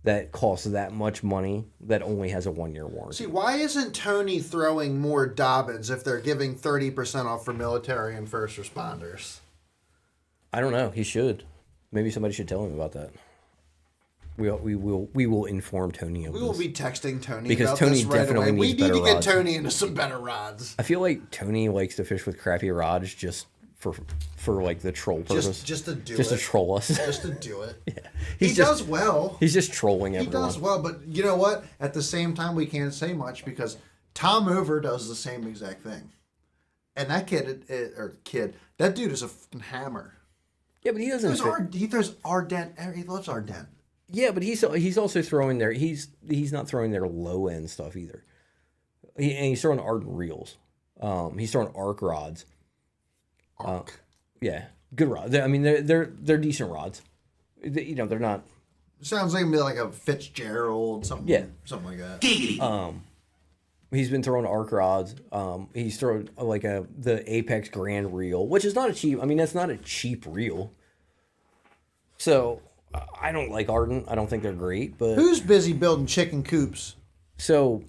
that costs that much money that only has a 1-year warranty.
See, why isn't Tony throwing more Dobbins if they're giving 30% off for military and first responders?
I don't know. He should. Maybe somebody should tell him about that. We will inform Tony of this.
We will be texting Tony
because
about
Tony
this right
definitely
away.
needs
We need to get
rods.
Tony into some better rods.
I feel like Tony likes to fish with crappy rods just for the troll purpose.
Just to do it.
Just to troll us.
Just to do it.
Yeah.
He does well.
He's just trolling everyone.
He does well, but you know what? At the same time, we can't say much because Tom Over does the same exact thing. And that that dude is a fucking hammer.
Yeah, but he doesn't.
He throws Ardent. He loves Ardent.
Yeah, but he's also throwing their he's not throwing their low end stuff either. And he's throwing Ardent reels. He's throwing arc rods.
Arc.
Yeah, good rods. I mean, they're decent rods. They're not.
Sounds like a Fitzgerald, something.
Yeah,
something like that.
He's been throwing arc rods. He's throwing the Apex Grand reel, which is not a cheap. I mean, that's not a cheap reel. So I don't like Ardent. I don't think they're great. But
who's busy building chicken coops?
So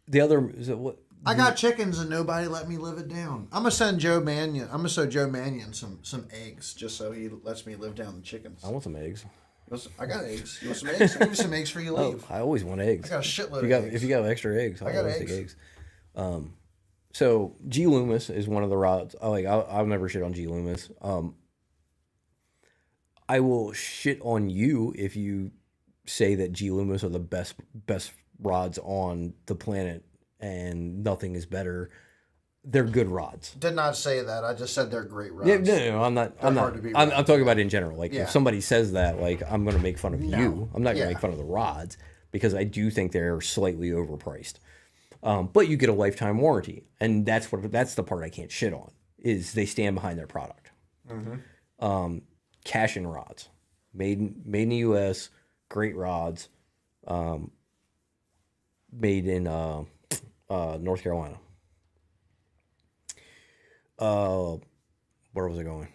the other what?
I got chickens and nobody let me live it down. I'm gonna send Joe Mannion. I'm gonna show Joe Mannion some eggs just so he lets me live down the chickens.
I want some eggs.
I got eggs. You want some eggs? I'll give you some eggs for you leave.
I always want eggs.
I got a shitload of eggs.
If you got extra eggs,
I got
always take eggs. So G Loomis is one of the rods. I'll never shit on G Loomis. I will shit on you if you say that G Loomis are the best rods on the planet and nothing is better. They're good rods.
Did not say that. I just said they're great rods.
Yeah, no, I'm not. I'm talking about in general. If somebody says that, I'm going to make fun of you. I'm not going to make fun of the rods. because I do think they're slightly overpriced. But you get a lifetime warranty, and that's the part I can't shit on, is they stand behind their product. Cashin rods, made in the U.S., great rods, made in North Carolina. Where was I going?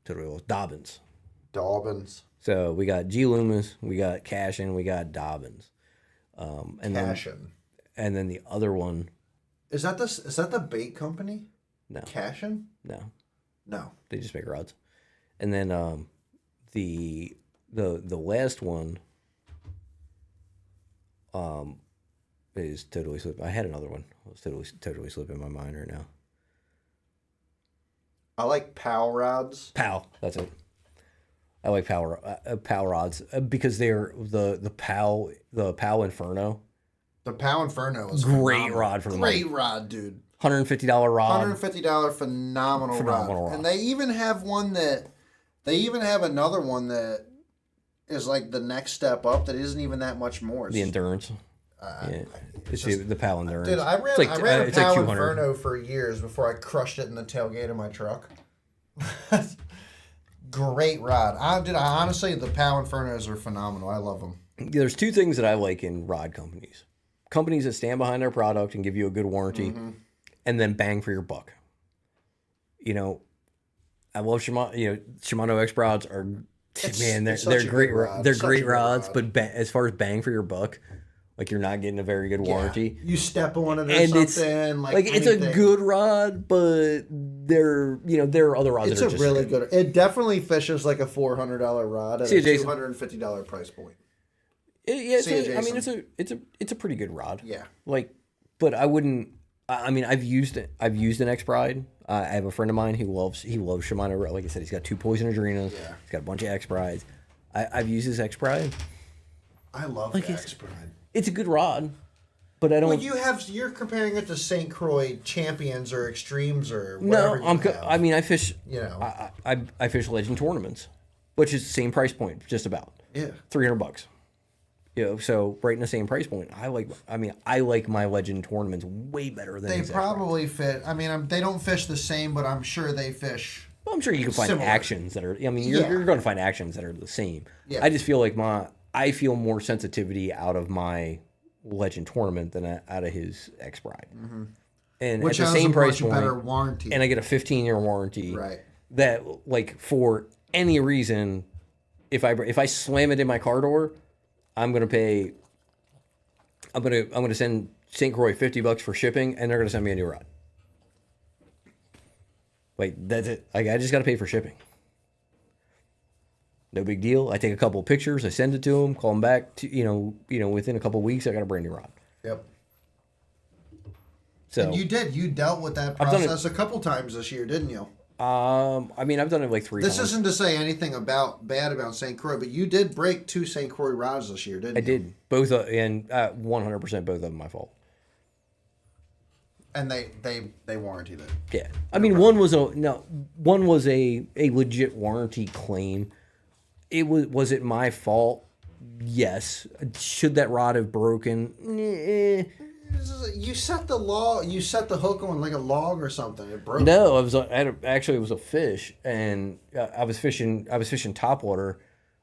Totally lost. Dobbins.
Dobbins.
So we got G Loomis, we got Cashin, we got Dobbins, and
Cashin.
then the other one.
Is that the bait company?
No,
Cashin?
no,
No.
they just make rods. And then the last one is totally slipping. I had another one. It's totally slipping my mind right now.
I like POW rods.
POW, that's it. I like POW rods because they're the POW Inferno.
The POW Inferno is
Great
phenomenal.
rod for the
Great
money.
rod, dude.
$150 rod.
$150 phenomenal rod. And they even have another one that is like the next step up that isn't even that much more.
The Endurance. Yeah. It's the POW Endurance.
Dude, I ran a
it's like
POW
200.
Inferno for years before I crushed it in the tailgate of my truck. Great rod. I honestly, the POW Infernos are phenomenal. I love them.
There's two things that I like in rod companies. Companies that stand behind their product and give you a good warranty, and then bang for your buck. You know, I love Shimano. You know, Shimano X rods are, man, they're great. They're great rods, but as far as bang for your buck, like you're not getting a very good warranty.
You step on it or
And
something.
it's a good rod, but there are other rods.
It's
that are
a
just
really good. It definitely fishes like a $400 rod at
See,
a
Jason.
$250 price point.
It's a pretty good rod.
Yeah.
Like, but I wouldn't. I mean, I've used an X Bride. I have a friend of mine who loves Shimano. Like I said, he's got 2 Poison Adrenas.
Yeah.
He's got a bunch of X Brides. I've used his X Bride.
I love the X Bride.
It's a good rod, but I don't.
Well, you're comparing it to St. Croix Champions or Extremes or whatever.
I mean, I fish.
You know.
I fish Legend tournaments, which is the same price point, just about.
Yeah.
$300. You know, so right in the same price point. I like my Legend tournaments way better than
They
these
probably fit. I mean, they don't fish the same, but I'm sure they fish.
Well, I'm sure you can find
similar.
actions that are. I mean, you're going to find actions that are the same.
Yeah.
I just feel like I feel more sensitivity out of my Legend tournament than out of his X Bride. Mm-hmm. And
Which
at the
has
same
a
price
much
point,
better warranty.
and I get a 15-year warranty.
Right.
That, like, for any reason, if I slam it in my car door, I'm gonna pay. I'm gonna send St. Croix $50 for shipping, and they're gonna send me a new rod. Like, that's it. Like, I just gotta pay for shipping. No big deal. I take a couple of pictures, I send it to them, call them back. Within a couple of weeks, I got a brand new rod.
Yep.
So
And you dealt with that
I've done it-
process a couple times this year, didn't you?
I mean, I've done it like 3 times.
This isn't to say anything bad about St. Croix, but you did break 2 St. Croix rods this year, didn't you?
I did both, and 100% both of them my fault.
And they warranted it.
Yeah, I mean, one was a legit warranty claim. Was it my fault? Yes. Should that rod have broken?
You set the hook on like a log or something. It broke.
No, it was a fish, and I was fishing topwater.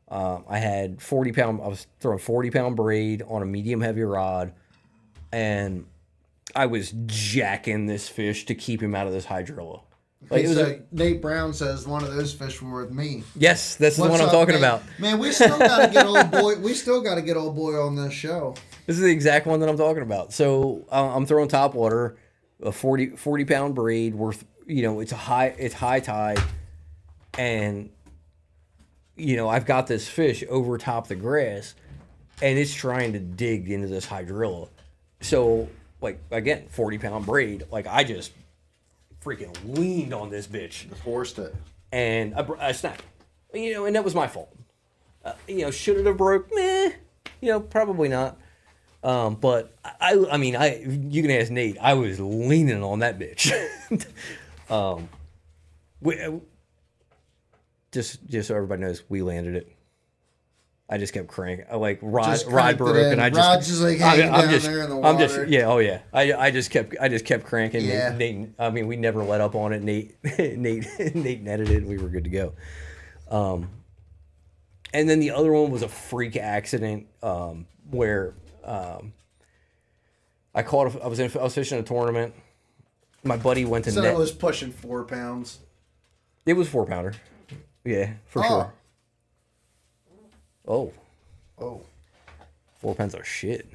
I had 40-pound. I was throwing 40-pound braid on a medium heavy rod, and I was jacking this fish to keep him out of this hydrilla. Like,
Nate Brown says one of those fish were with me.
Yes, that's the one I'm
up,
talking
Nate?
about.
Man, we still gotta get old boy. We still gotta get old boy on this show.
This is the exact one that I'm talking about. So I'm throwing topwater, a 40-pound braid worth. It's high tide, and I've got this fish over top the grass, and it's trying to dig into this hydrilla. So, like, again, 40-pound braid. Like, I just freaking leaned on this bitch.
Forced it.
And I snapped. And that was my fault. Should it have broke? Probably not. But I mean, you can ask Nate. I was leaning on that bitch. Just so everybody knows, we landed it. I just kept cranking. I like rod
Just
rod
cranked it
broke,
in.
and I
Rod's just, like, hanging down there in the
I'm just
water.
yeah, oh yeah. I just kept cranking.
Yeah.
Nate, I mean, we never let up on it. Nate Nate netted it, and we were good to go. And then the other one was a freak accident where I was fishing a tournament. My buddy went to
So
net.
it was pushing 4 pounds.
It was 4-pounder. Yeah, for sure. Oh,
Oh.
4 pounds of shit.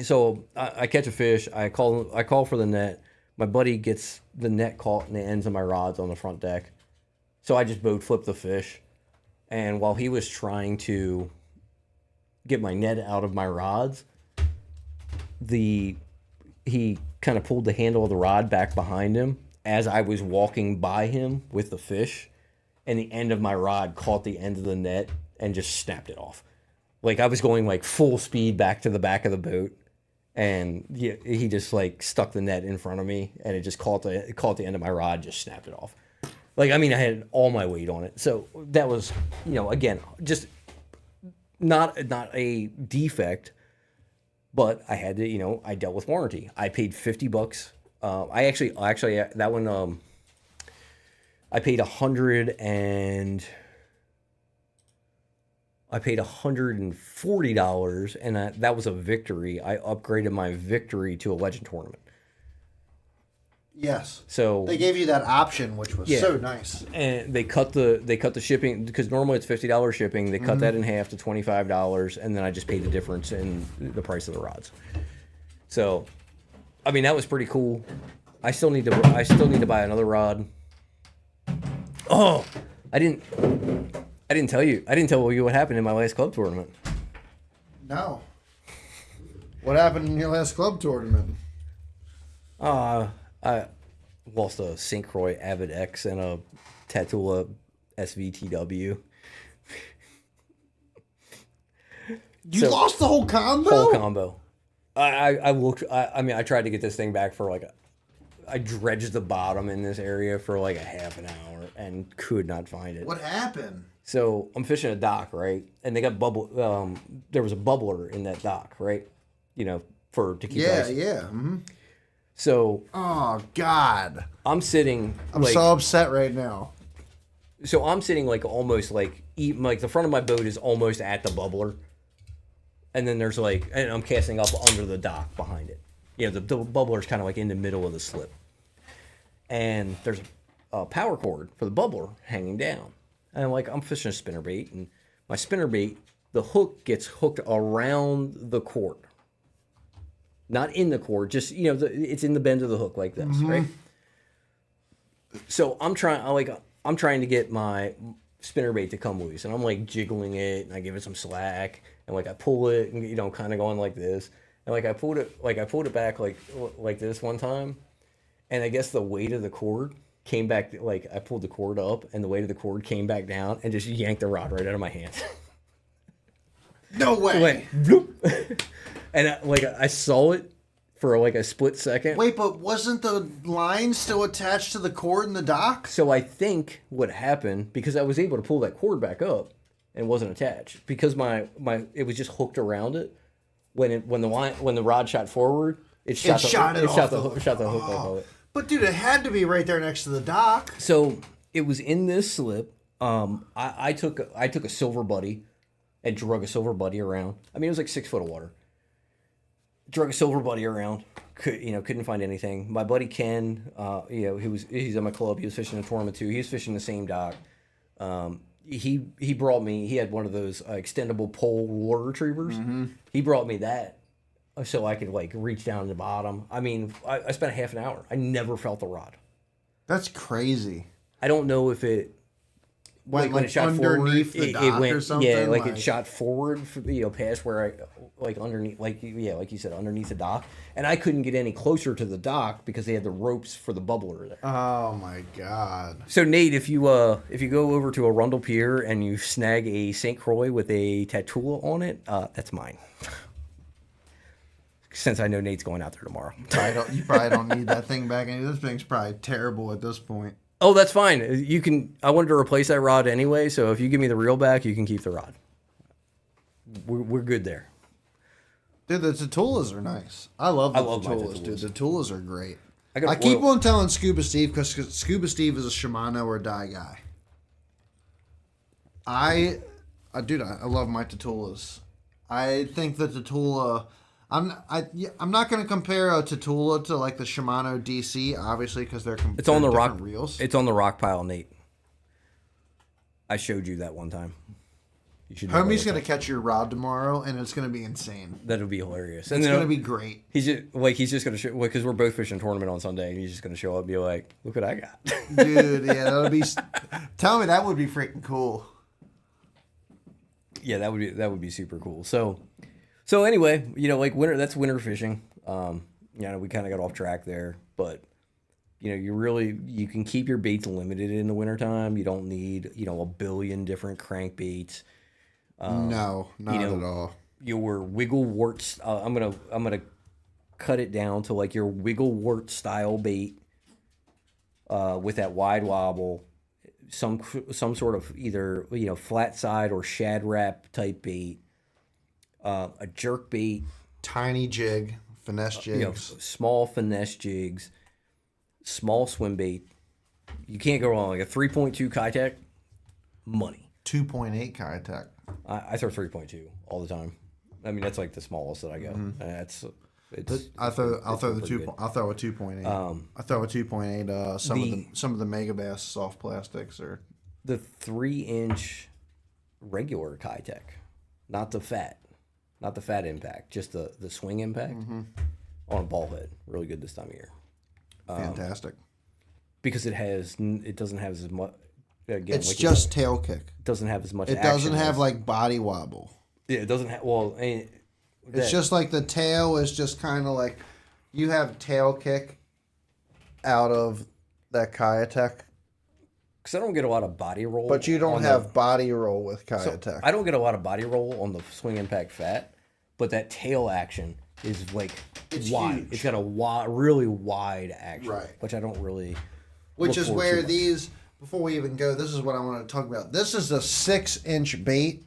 So I catch a fish. I call for the net. My buddy gets the net caught in the ends of my rods on the front deck. So I just boat flipped the fish. And while he was trying to get my net out of my rods, he kind of pulled the handle of the rod back behind him as I was walking by him with the fish, and the end of my rod caught the end of the net and just snapped it off. Like I was going like full speed back to the back of the boat, and he just like stuck the net in front of me, and it just caught the end of my rod, just snapped it off. Like I mean, I had all my weight on it, so that was again just not a defect. But I had to, I dealt with warranty. I paid $50. I actually that one I paid $140, and that was a Victory. I upgraded my Victory to a Legend tournament.
Yes.
So
They gave you that option, which was so nice.
and they cut the shipping, because normally it's $50 shipping. They cut that in half to $25, and then I just paid the difference in the price of the rods. So, I mean, that was pretty cool. I still need to buy another rod. Oh, I didn't tell you what happened in my last club tournament.
No. What happened in your last club tournament?
I lost a St. Croix Avid X and a Tatula SVTW.
You lost the whole combo?
Whole combo. I looked. I mean, I tried to get this thing back for I dredged the bottom in this area for like a half an hour and could not find it.
What happened?
So I'm fishing a dock, right? And they got there was a bubbler in that dock, right? To keep ice.
Yeah. Mm-hmm.
So
Oh, God.
I'm sitting.
I'm so upset right now.
So I'm sitting almost like the front of my boat is almost at the bubbler, and then there's and I'm casting up under the dock behind it. The bubbler is kind of in the middle of the slip, and there's a power cord for the bubbler hanging down, and I'm fishing a spinnerbait, and my spinnerbait, the hook gets hooked around the cord, not in the cord, just it's in the bend of the hook like this, right? So I'm trying to get my spinnerbait to come loose, and I'm jiggling it, and I give it some slack, and I pull it, and kind of going like this, and I pulled it back like this one time, and I guess the weight of the cord came back, I pulled the cord up, and the weight of the cord came back down and just yanked the rod right out of my hands.
No way.
Went bloop. And I saw it for a split second.
Wait, but wasn't the line still attached to the cord in the dock?
So I think what happened, because I was able to pull that cord back up and wasn't attached, because it was just hooked around it. When the rod shot forward, it shot the hook off of it.
But dude, it had to be right there next to the dock.
So it was in this slip. I took a silver buddy and drug a silver buddy around. I mean, it was 6 foot of water. Drug a silver buddy around. Couldn't find anything. My buddy Ken, he's at my club. He was fishing a tournament too. He was fishing the same dock. He brought me. He had one of those extendable pole lure retrievers. Mm-hmm. He brought me that so I could reach down to the bottom. I mean, I spent a half an hour. I never felt the rod.
That's crazy.
I don't know if it
went
when it shot
underneath
forward,
the dock
it went,
or something.
Yeah, it shot forward, past where I underneath, like you said, underneath the dock, and I couldn't get any closer to the dock because they had the ropes for the bubbler there.
Oh my God!
So Nate, if you go over to Arundel Pier and you snag a St. Croix with a Tatula on it, that's mine. Since I know Nate's going out there tomorrow.
You probably don't need that thing back. This thing's probably terrible at this point.
Oh, that's fine. You can. I wanted to replace that rod anyway, so if you give me the reel back, you can keep the rod. We're good there.
Dude, the Tatulas are nice. I love the
love my
Tatulas, dude.
Tatulas.
The Tatulas are great.
I got
I keep
oil-
on telling Scuba Steve because Scuba Steve is a Shimano or die guy. Dude, I love my Tatulas. I think the Tatula. I'm not going to compare a Tatula to like the Shimano DC, obviously, because they're
It's on the rock
different reels.
It's on the rock pile, Nate. I showed you that one time. You should.
Homie's going to catch your rod tomorrow, and it's going to be insane.
That'll be hilarious.
It's going to be great.
He's just going to show because we're both fishing tournament on Sunday, and he's just going to show up and be like, "Look what I got."
Dude, yeah, that'll be. Tell me that would be freaking cool.
Yeah, that would be super cool. So anyway, like that's winter fishing. We kind of got off track there, but you can keep your baits limited in the wintertime. You don't need, a billion different crankbaits.
No, not at all.
Your wiggle warts. I'm gonna cut it down to like your wiggle wart style bait, with that wide wobble, some sort of either flat side or shad wrap type bait, a jerk bait,
Tiny jig, finesse jigs.
small finesse jigs, small swim bait. You can't go wrong. Like a 3.2 Kitech, money.
2.8 Kitech.
I throw 3.2 all the time. I mean, that's like the smallest that I go.
I'll throw a 2.8. I throw a 2.8. Some of the Megabass soft plastics are
the 3-inch regular Kitech, not the fat impact, just the swing impact on a ball head. Really good this time of year.
fantastic.
Because it doesn't have as much. Again,
It's just tail kick.
it doesn't have as much.
It doesn't have like body wobble.
Yeah, it doesn't have. Well,
It's just like the tail is just kind of like you have tail kick out of that Kitech,
because I don't get a lot of body roll.
but you don't
on
have body roll with
So
Kitech.
I don't get a lot of body roll on the swing impact fat, but that tail action is like wide.
huge.
It's got a really wide action,
Right.
which I don't really.
Which
look
is
forward
where
to much.
these, before we even go, this is what I want to talk about. This is a 6-inch bait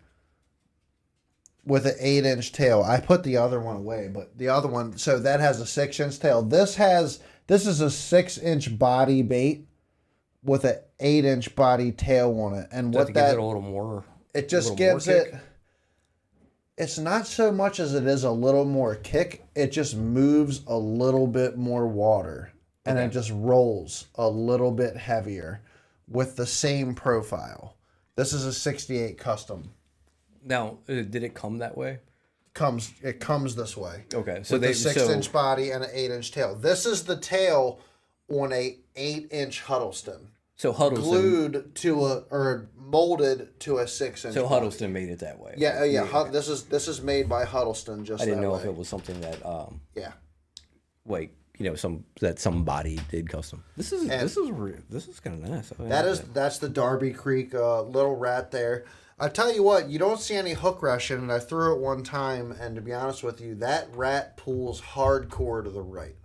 with an 8-inch tail. I put the other one away, but the other one, so that has a 6-inch tail. This is a 6-inch body bait with an 8-inch body tail on it. And
Does
what
it gives
that,
it a little more.
it just
little more
gives
kick?
it, it's not so much as it is a little more kick. It just moves a little bit more water. And it just rolls a little bit heavier with the same profile. This is a 68 custom.
Now, did it come that way?
It comes this way.
Okay, so
With a 6-inch body and an 8-inch tail. This is the tail on a 8-inch Huddleston.
So Huddleston.
Glued to or molded to a 6-inch.
So
body.
Huddleston made it that way.
Yeah. This is made by Huddleston. Just
I didn't
that
know
way.
if it was something that
Yeah.
like somebody did custom. This is kind of nice.
That's the Darby Creek little rat there. I tell you what, you don't see any hook rushing, and I threw it one time, and to be honest with you, that rat pulls hardcore to the right.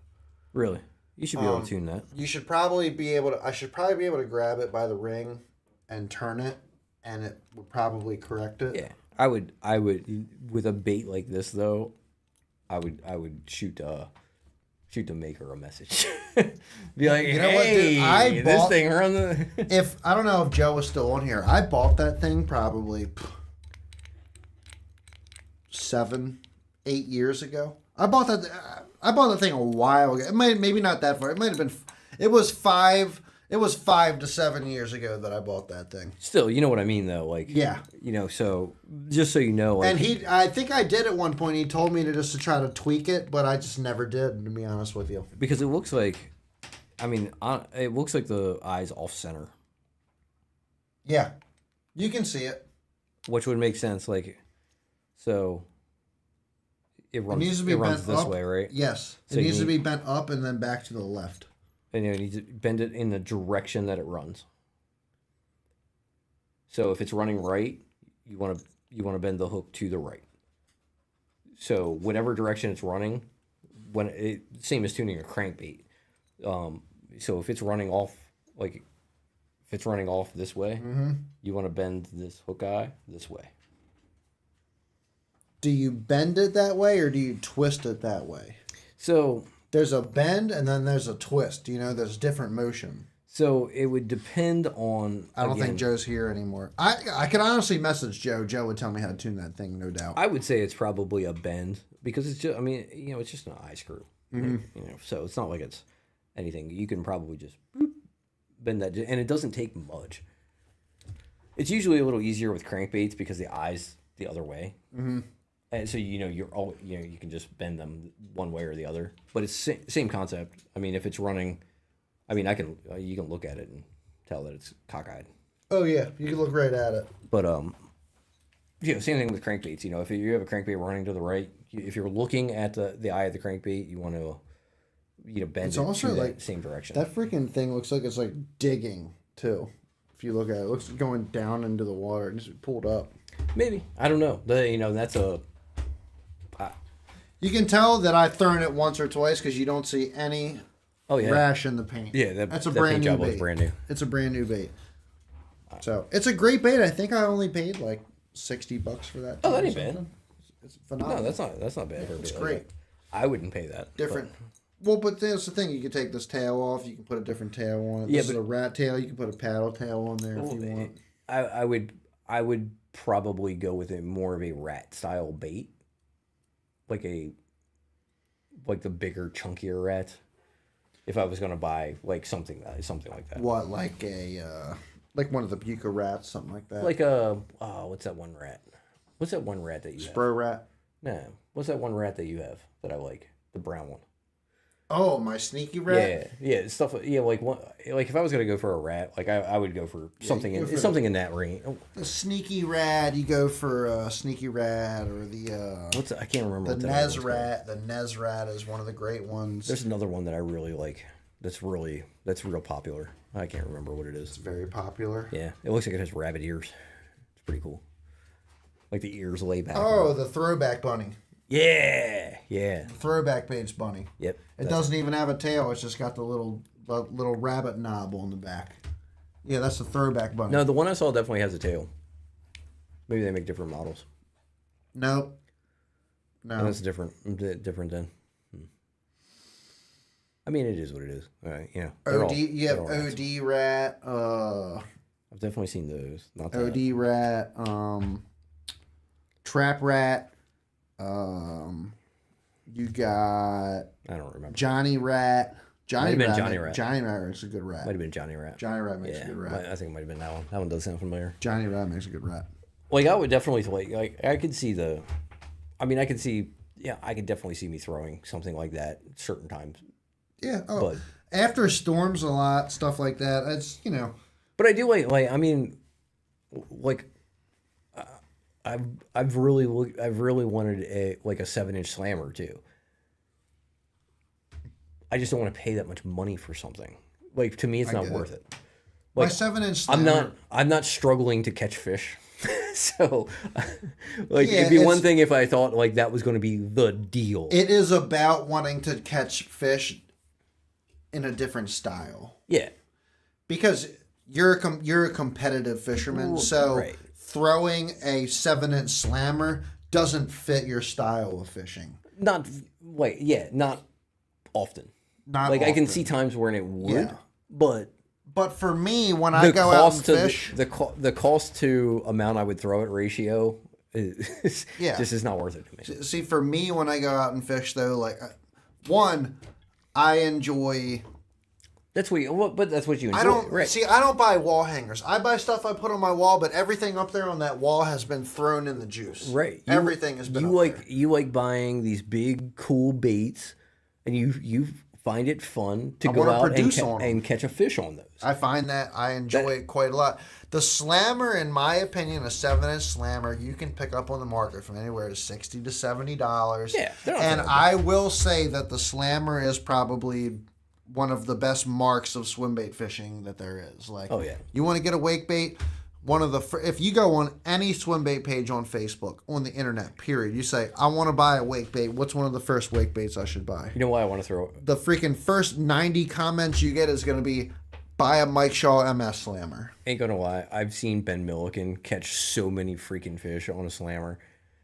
Really. You should be able to tune that.
You should probably be able to. I should probably be able to grab it by the ring, and turn it, and it would probably correct it.
Yeah, I would with a bait like this though. I would shoot the maker a message. Be like,
You know what,
hey,
dude? I
this
bought-
thing run the.
If I don't know if Joe was still on here, I bought that thing probably 7, 8 years ago. I bought that thing a while ago. Maybe not that far. It might have been. It was 5 to 7 years ago that I bought that thing.
Still, you know what I mean though. Like,
Yeah.
So just so you know, like,
And I think I did at one point. He told me to try to tweak it, but I just never did. To be honest with you.
because it looks like, it looks like the eye's off center,
Yeah, you can see it.
which would make sense. Like, so it runs.
needs to be
it runs
bent
this
up.
way, right?
Yes,
So
it
you
needs to
need-
be bent up and then back to the left.
And you need to bend it in the direction that it runs. So if it's running right, you want to bend the hook to the right. So whatever direction it's running, same as tuning a crankbait. So if it's running off, like if it's running off this way, you want to bend this hook eye this way.
Do you bend it that way or do you twist it that way?
So
There's a bend and then there's a twist. You know, there's different motion.
So it would depend on.
I don't
again,
think Joe's here anymore. I could honestly message Joe. Joe would tell me how to tune that thing, no doubt.
I would say it's probably a bend because it's just. I mean, it's just an eye screw. So it's not like it's anything. You can probably just bend that, and it doesn't take much. It's usually a little easier with crankbaits because the eye's the other way. And so you're all you can just bend them one way or the other. But it's same concept. I mean, if it's running. I mean, you can look at it and tell that it's cockeyed.
Oh yeah, you can look right at it.
But same thing with crankbaits. If you have a crankbait running to the right, if you're looking at the eye of the crankbait, you want to bend
It's
it
also
to
like
that same direction.
That freaking thing looks like it's like digging too. If you look at it, it looks like going down into the water and just pulled up.
Maybe, I don't know. That's a.
You can tell that I've thrown it once or twice because you don't see any rash in the paint.
Yeah,
that's a
that
brand
paint
new
job
bait.
was brand new.
It's a brand new bait. So it's a great bait. I think I only paid like $60 for that.
Oh, that ain't bad.
It's phenomenal.
No, that's not bad for a bait.
It's
like
great.
that. I wouldn't pay that.
Different. Well, but that's the thing. You can take this tail off. You can put a different tail on it.
Yeah,
This is a rat tail. You can put a paddle tail on there if you want.
I would probably go with it more of a rat style bait, like the bigger, chunkier rat. If I was gonna buy like something like that.
What, like like one of the Buca rats, something like that?
Like what's that one rat? What's that one rat that you have?
Spro rat?
No. What's that one rat that you have that I like? The brown one.
Oh, my sneaky rat?
Yeah, stuff. Yeah, like if I was gonna go for a rat, like I would go for something something in that range.
The sneaky rat, you go for sneaky rat or the
I can't remember.
The Nez rat. The Nez rat is one of the great ones.
There's another one that I really like. That's real popular. I can't remember what it is.
It's very popular.
Yeah, it looks like it has rabbit ears. It's pretty cool. Like the ears lay back.
Oh, the throwback bunny.
Yeah.
Throwback page bunny.
Yep.
It doesn't even have a tail. It's just got the little rabbit knob on the back. Yeah, that's the throwback bunny.
No, the one I saw definitely has a tail. Maybe they make different models.
Nope.
And that's different then. I mean, it is what it is. All right,
OD. You have OD rat.
I've definitely seen those. Not that.
OD rat. Trap rat. You got.
I don't remember.
Johnny rat.
Johnny Rat.
Johnny Rat makes a good rat.
Might have been Johnny Rat.
Johnny Rat makes a good rat.
I think it might have been that one. That one does sound familiar.
Johnny Rat makes a good rat.
Like I would definitely like I could see the. I mean, I could see. Yeah, I could definitely see me throwing something like that certain times.
Yeah. Oh,
but
after storms a lot, stuff like that. It's
But I do like. I mean, like. I've really wanted a 7-inch slammer too. I just don't want to pay that much money for something. Like to me, it's not worth it.
My
Like
7-inch slammer.
I'm not struggling to catch fish. So, it'd be one thing if I thought like that was going to be the deal.
It is about wanting to catch fish in a different style.
Yeah,
because you're a competitive fisherman, so
right.
Throwing a 7-inch slammer doesn't fit your style of fishing.
not often.
Not
like
often.
I can see times when it would,
Yeah.
but
for me, when I go out and fish,
the cost to amount I would throw it ratio is just is not worth it to me.
See, for me, when I go out and fish, though, one, I enjoy.
That's what you enjoy.
I don't
right.
see. I don't buy wall hangers. I buy stuff I put on my wall, but everything up there on that wall has been thrown in the juice.
Right.
Everything has been.
You like buying these big cool baits, and you find it fun to go out and catch a fish on those.
I find that I enjoy it quite a lot. The slammer, in my opinion, a 7-inch slammer, you can pick up on the market from anywhere to $60 to $70.
Yeah,
and I will say that the slammer is probably one of the best marks of swim bait fishing that there is.
Oh yeah,
you want to get a wake bait. If you go on any swim bait page on Facebook, on the internet, period, you say, I want to buy a wake bait. What's one of the first wake baits I should buy?
You know why I want to throw it?
The freaking first 90 comments you get is going to be, buy a Mike Shaw MS Slammer.
Ain't gonna lie, I've seen Ben Milliken catch so many freaking fish on a slammer.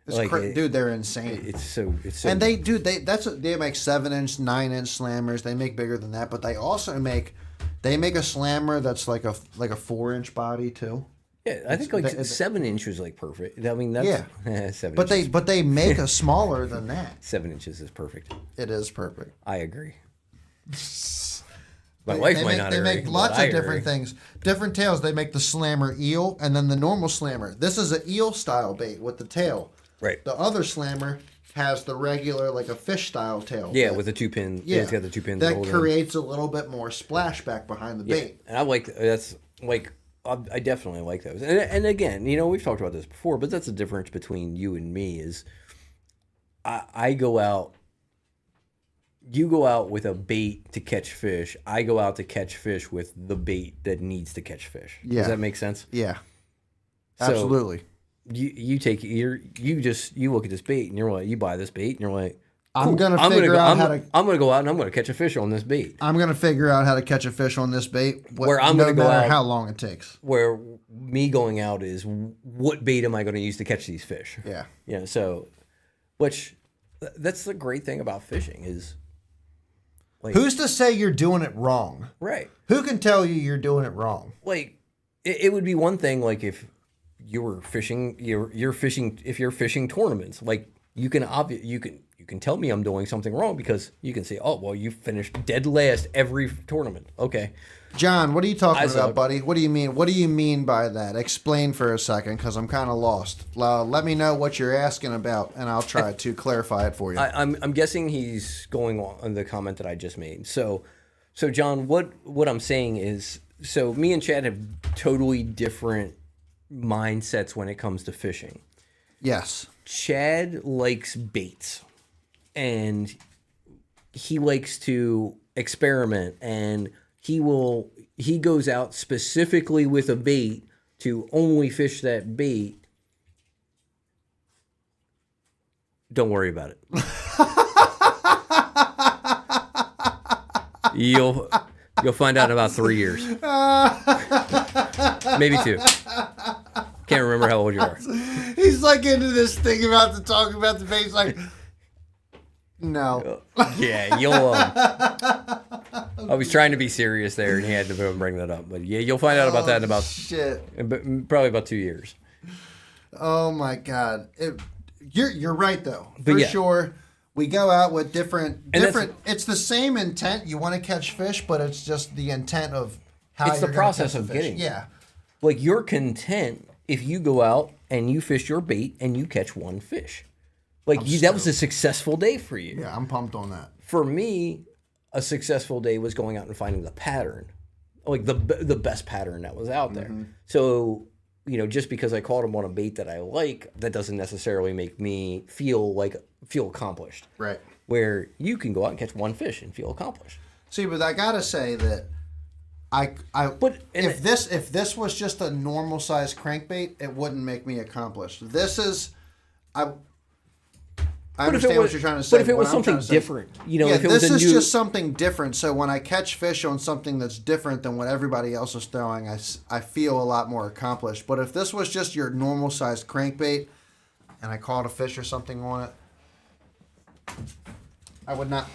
Like,
Dude, they're insane.
it's so
And they make 7-inch, 9-inch slammers. They make bigger than that, but they also make a slammer that's like a 4-inch body too.
Yeah, I think like 7 inches is like perfect. I mean, that's
Yeah.
7
But
inches.
they make a smaller than that.
7 inches is perfect.
It is perfect.
I agree. My wife might not
They
agree.
make lots
but I
of different
agree.
things, different tails. They make the slammer eel and then the normal slammer. This is an eel style bait with the tail.
Right.
The other slammer has the regular, like a fish style tail.
Yeah, with the 2 pin. Yeah, it's got the 2 pins.
That
holding.
creates a little bit more splashback behind the
Yeah,
bait.
and I like that's like I definitely like those. And again, you know, we've talked about this before, but that's the difference between you and me is I go out. You go out with a bait to catch fish. I go out to catch fish with the bait that needs to catch fish.
Yeah.
Does that make sense?
Yeah,
So,
absolutely.
You look at this bait and you're like, you buy this bait and you're like,
I'm
cool,
gonna figure out how to.
I'm gonna go out and I'm gonna catch a fish on this bait.
I'm gonna figure out how to catch a fish on this bait.
Where I'm
no
gonna go
matter
out-
how long it takes.
Where me going out is what bait am I going to use to catch these fish?
Yeah.
You know, so which that's the great thing about fishing is like
Who's to say you're doing it wrong?
right.
Who can tell you you're doing it wrong?
Like it would be one thing like if you were fishing you're fishing if you're fishing tournaments like you can tell me I'm doing something wrong because you can say, oh well, you finished dead last every tournament. Okay.
John, what are you talking
I
about,
suck.
buddy? What do you mean? What do you mean by that? Explain for a second, because I'm kind of lost. Let me know what you're asking about, and I'll try to clarify it for you.
I'm guessing he's going on the comment that I just made. So John, what I'm saying is, so me and Chad have totally different mindsets when it comes to fishing.
Yes.
Chad likes baits, and he likes to experiment, and he goes out specifically with a bait to only fish that bait. Don't worry about it. You'll find out in about 3 years. Maybe 2. Can't remember how old you are.
He's like into this thing about to talk about the bait. Like, no.
Yeah, you'll. I was trying to be serious there, and he had to bring that up. But yeah, you'll find out about that in probably about 2 years.
Oh my God. You're right though.
But
For
yeah.
sure. We go out with different.
that's-
It's the same intent. You want to catch fish, but it's just the intent of how
It's the
you're gonna
process
catch
of
the fish.
getting.
Yeah.
Like you're content if you go out and you fish your bait and you catch one fish. Like that was a successful day for you.
Yeah, I'm pumped on that.
For me, a successful day was going out and finding the pattern, like the best pattern that was out there. So, you know, just because I caught him on a bait that I like, that doesn't necessarily make me feel accomplished.
Right.
Where you can go out and catch one fish and feel accomplished.
See, but I gotta say that if this was just a normal size crankbait, it wouldn't make me accomplished. This is I understand what you're trying to say.
But if it
What
was
I'm
something
trying to say-
different, you know,
yeah,
if it was
this
a
is
new,
just something different. So when I catch fish on something that's different than what everybody else is throwing, I feel a lot more accomplished. But if this was just your normal sized crankbait, and I caught a fish or something on it, I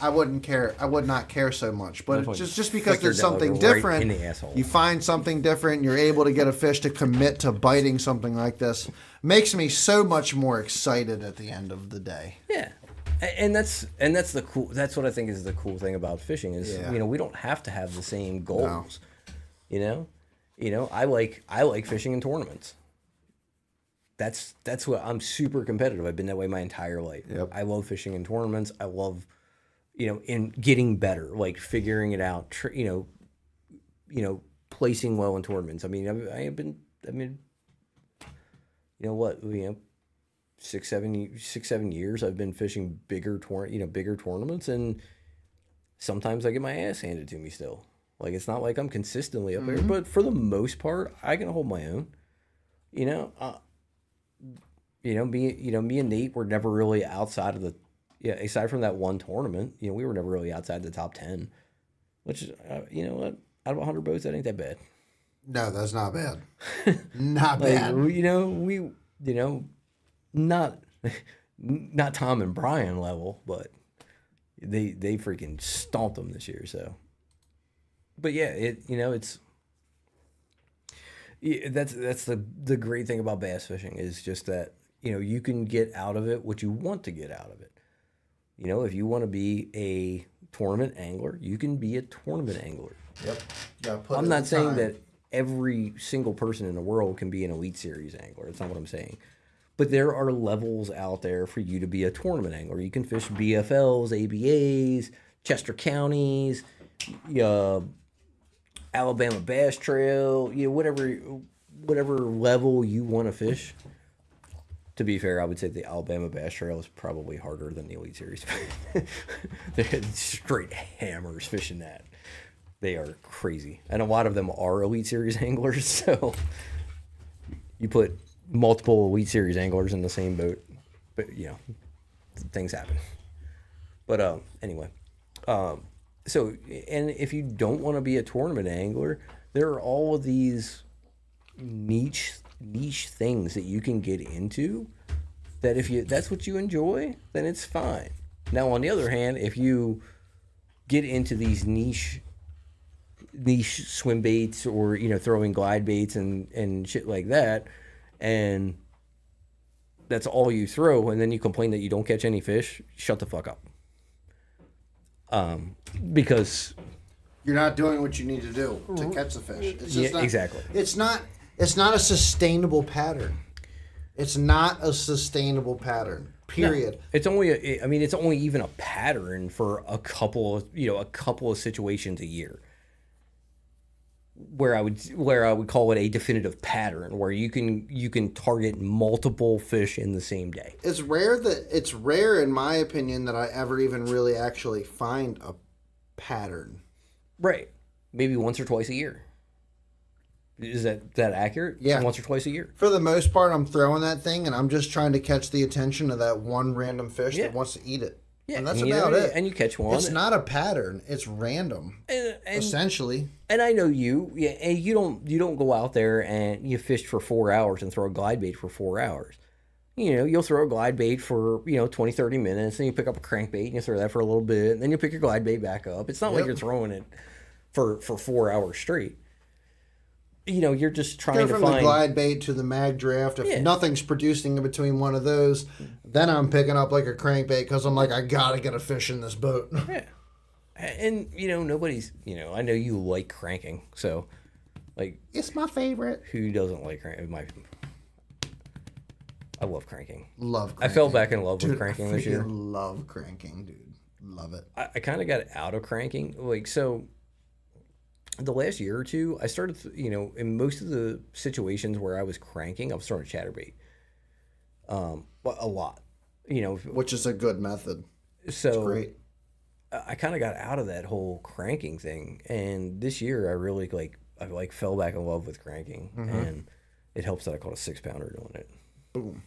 wouldn't care. I would not care so much. But
Like,
it's just because
flick your
there's something
dog right
different,
in the asshole.
you find something different, you're able to get a fish to commit to biting something like this, makes me so much more excited at the end of the day.
yeah. And that's the cool. That's what I think is the cool thing about fishing is
Yeah.
you know we don't have to have the same goals. You know, I like fishing in tournaments. That's what I'm super competitive. I've been that way my entire life.
Yep.
I love fishing in tournaments. I love, you know, in getting better, like figuring it out. You know, placing well in tournaments. I mean, you know what, 6-7 years I've been fishing bigger tournaments, and sometimes I get my ass handed to me still. Like it's not like I'm consistently up there, but for the most part, I can hold my own. Me and Nate were never really outside of aside from that one tournament, you know, we were never really outside the top 10, which you know what, out of 100 boats, that ain't that bad.
No, that's not bad. Not
Like,
bad.
not not Tom and Brian level, but they freaking stomped them this year. So, but yeah, that's the great thing about bass fishing is just that you can get out of it what you want to get out of it. If you want to be a tournament angler, you can be a tournament angler.
Yep.
I'm not saying that every single person in the world can be an Elite Series angler. That's not what I'm saying. But there are levels out there for you to be a tournament angler. You can fish BFLs, ABAs, Chester Counties, Alabama Bass Trail, whatever level you want to fish. To be fair, I would say the Alabama Bass Trail is probably harder than the Elite Series. They're straight hammers fishing that. They are crazy. And a lot of them are Elite Series anglers, so you put multiple Elite Series anglers in the same boat, but things happen. But anyway, so and if you don't want to be a tournament angler, there are all of these niche things that you can get into that if that's what you enjoy, then it's fine. Now on the other hand, if you get into these niche swim baits or throwing glide baits and shit like that, and that's all you throw, and then you complain that you don't catch any fish, shut the fuck up. Because
you're not doing what you need to do to catch the fish. It's just not,
exactly.
It's not a sustainable pattern. It's not a sustainable pattern. Period.
No, it's only it's only even a pattern for a couple of situations a year. Where I would call it a definitive pattern, where you can target multiple fish in the same day.
It's rare in my opinion that I ever even really actually find a pattern.
Right. Maybe once or twice a year. Is that accurate?
Yeah.
Once or twice a year.
For the most part, I'm throwing that thing and I'm just trying to catch the attention of that one random fish that wants to eat it.
Yeah,
and that's about it.
And you catch one.
It's not a pattern. It's random, essentially.
And I know and you don't go out there and you fish for 4 hours and throw a glide bait for 4 hours. You'll throw a glide bait for 20, 30 minutes, and you pick up a crankbait and you throw that for a little bit, and then you pick your glide bait back up. It's not like you're throwing it for 4 hours straight. You're just trying to find... Go from
the glide bait to the mag draft. If nothing's producing in between one of those, then I'm picking up like a crankbait because I'm like, I gotta get a fish in this boat.
Yeah. And, nobody's... I know you like cranking, so... like,
it's my favorite.
Who doesn't like cranking? I love cranking.
Love cranking.
I fell back in love with cranking this year.
Love cranking, dude. Love it.
I kind of got out of cranking. Like, so... the last year or two, I started, in most of the situations where I was cranking, I was throwing a chatterbait. A lot,
Which is a good method.
So
it's great.
I kind of got out of that whole cranking thing. And this year I really fell back in love with cranking. Mm-hmm. And it helps that I caught a 6-pounder doing it.
Boom.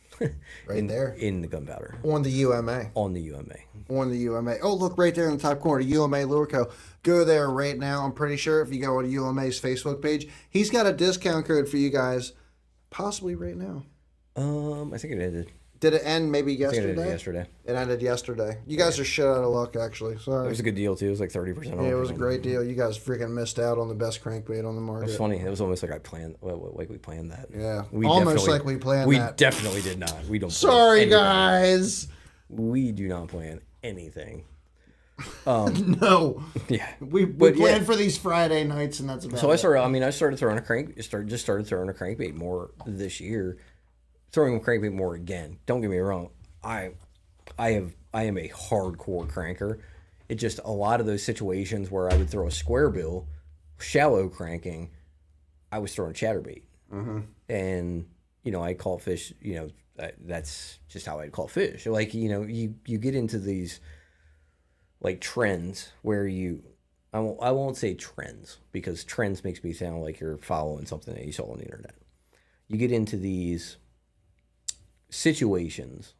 Right there.
In the gunpowder.
On the UMA.
On the UMA.
On the UMA. Oh, look right there in the top corner, UMA Lure Co. Go there right now. I'm pretty sure if you go on UMA's Facebook page, he's got a discount code for you guys, possibly right now.
I think it ended.
Did it end maybe yesterday?
I think it ended yesterday.
It ended yesterday. You guys are shit out of luck, actually. Sorry.
It was a good deal, too. It was like 30% off.
Yeah, it was a great deal. You guys freaking missed out on the best crankbait on the market.
It was funny. It was almost like we planned that.
Yeah, almost like we planned that.
We definitely did not. We don't.
Sorry, guys.
We do not plan anything.
No.
Yeah.
We planned for these Friday nights, and that's about it.
So I started throwing a crankbait more this year. Throwing a crankbait more again. Don't get me wrong. I am a hardcore cranker. It just a lot of those situations where I would throw a square bill, shallow cranking, I was throwing chatterbait.
Mm-hmm.
And I caught fish. That's just how I'd caught fish. Like you get into these like trends where I won't say trends because trends makes me sound like you're following something that you saw on the internet. You get into these situations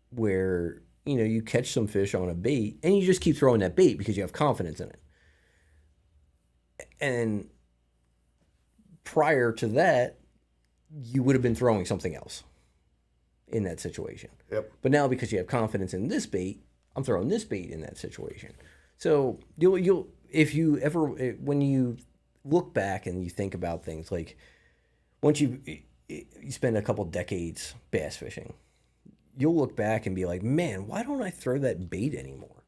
where you catch some fish on a bait and you just keep throwing that bait because you have confidence in it, And prior to that, you would have been throwing something else in that situation.
Yep.
But now because you have confidence in this bait, I'm throwing this bait in that situation. So you'll if you ever when you look back and you think about things like once you spend a couple decades bass fishing, you'll look back and be like, man, why don't I throw that bait anymore?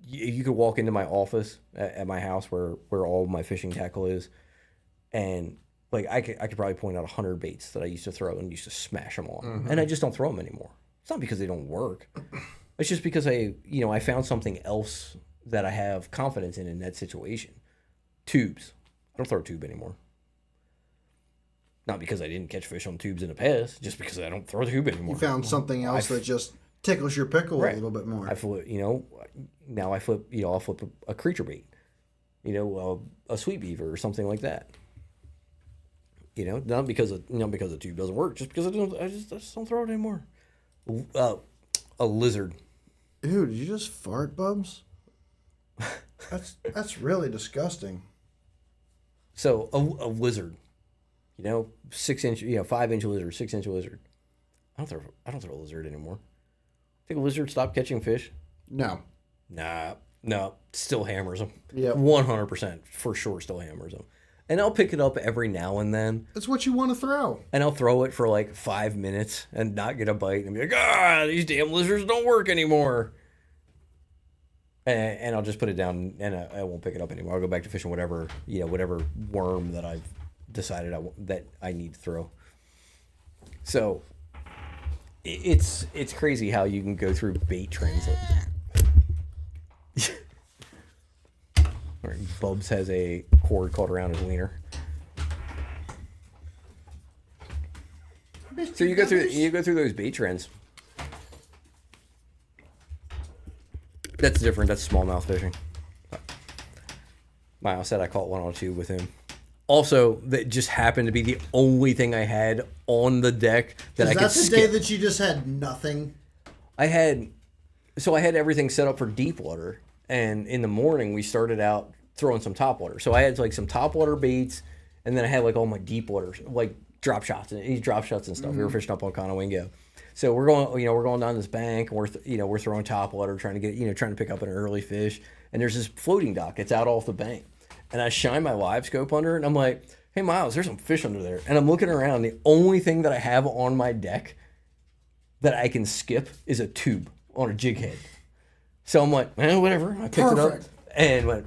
You could walk into my office at my house where all my fishing tackle is, and like I could probably point out 100 baits that I used to throw and used to smash them on, and I just don't throw them anymore. It's not because they don't work. It's just because I found something else that I have confidence in that situation. Tubes. I don't throw a tube anymore. Not because I didn't catch fish on tubes in the past, just because I don't throw a tube anymore.
You found something else that just tickles your pickle a little bit more.
I flip, now I flip, I'll flip a creature bait, a sweet beaver or something like that. Not because the tube doesn't work, just because I just don't throw it anymore. A lizard.
Ew, did you just fart, Bubs? That's really disgusting.
So a lizard, 6 inch, 5 inch lizard, 6 inch lizard. I don't throw a lizard anymore. Think a lizard stopped catching fish?
No.
No, still hammers them.
Yeah,
100% for sure, still hammers them. And I'll pick it up every now and then.
That's what you want to throw.
And I'll throw it for like 5 minutes and not get a bite and be like, these damn lizards don't work anymore. And I'll just put it down and I won't pick it up anymore. I'll go back to fishing whatever worm that I've decided that I need to throw. So it's crazy how you can go through bait trends. Bubs has a cord caught around his wiener. So you go through those bait trends. That's different. That's smallmouth fishing. Miles said I caught one on a tube with him. Also, that just happened to be the only thing I had on the deck that I could skip.
Is that the day that you just had nothing?
I had everything set up for deep water, and in the morning we started out throwing some topwater. So I had like some topwater baits, and then I had like all my deep water, like drop shots and stuff. We were fishing up on Conowingo. So we're going down this bank, and we're throwing topwater, trying to pick up an early fish. And there's this floating dock. It's out off the bank, and I shine my live scope under it, and I'm like, "Hey, Miles, there's some fish under there." And I'm looking around. The only thing that I have on my deck that I can skip is a tube on a jig head. So I'm like, whatever. I picked it up and went,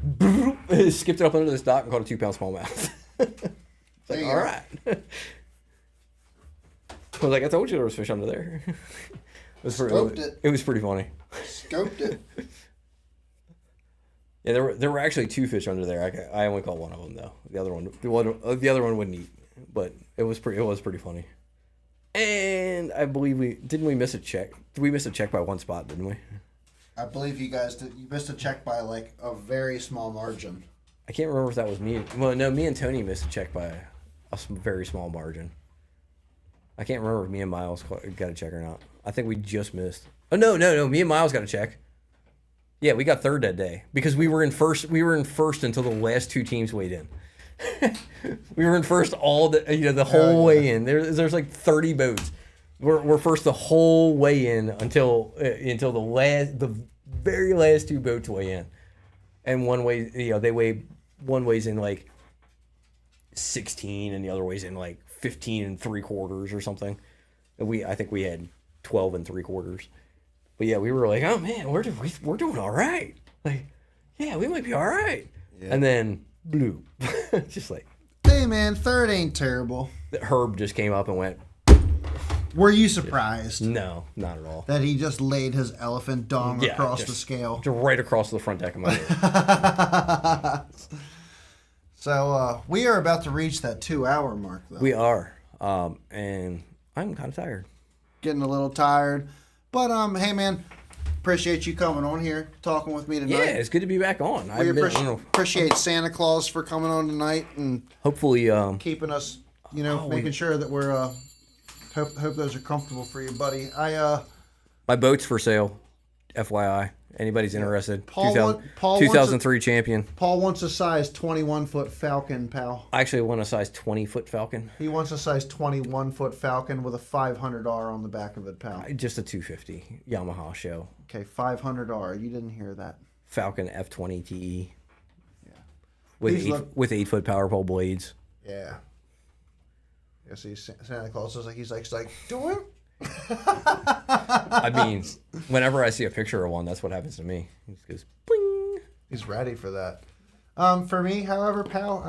skipped it up under this dock and caught a 2-pound smallmouth. It's like, all right. I was like, I told you there was fish under there. It was pretty funny.
Scoped it.
Yeah, there were actually 2 fish under there. I only caught one of them though. The other one wouldn't eat, but it was pretty funny. And I believe we miss a check. Did we miss a check by one spot? Didn't we?
I believe you guys did. You missed a check by like a very small margin.
I can't remember if that was me. Well, no, me and Tony missed a check by a very small margin. I can't remember if me and Miles got a check or not. I think we just missed. Oh no! Me and Miles got a check. Yeah, we got third that day because we were in first. We were in first until the last 2 teams weighed in. We were in first all the whole way in. There's like 30 boats. We're first the whole way in until the very last 2 boats weigh in, and one weighs in like 16 and the other weighs in like 15 3/4 or something. And I think we had 12 3/4. But yeah, we were like, oh man, we're doing all right. Like, yeah, we might be all right. Yeah. And then blue, just like,
hey man, third ain't terrible.
Herb just came up and went.
Were you surprised?
No, not at all.
That he just laid his elephant dong across the scale,
right across the front deck of my boat.
So we are about to reach that 2-hour mark, though.
We are, and I'm kind of tired.
Getting a little tired, but hey man, appreciate you coming on here, talking with me tonight.
Yeah, it's good to be back on.
We appreciate Santa Claus for coming on tonight and
hopefully
keeping us, making sure that we're hope those are comfortable for you, buddy.
My boat's for sale, FYI, Anybody's interested?
Paul
2003 champion.
Paul wants a size 21-foot Falcon, pal.
I actually want a size 20-foot Falcon.
He wants a size 21-foot Falcon with a 500R on the back of it, pal.
Just a 250 Yamaha show.
Okay, 500R. You didn't hear that.
Falcon F20 TE.
Yeah.
With 8-foot power pole blades.
Yeah. Yeah, see, Santa Claus is he's like, do it.
I mean, whenever I see a picture of one, that's what happens to me. He just goes, bling.
He's ready for that. For me, however, pal,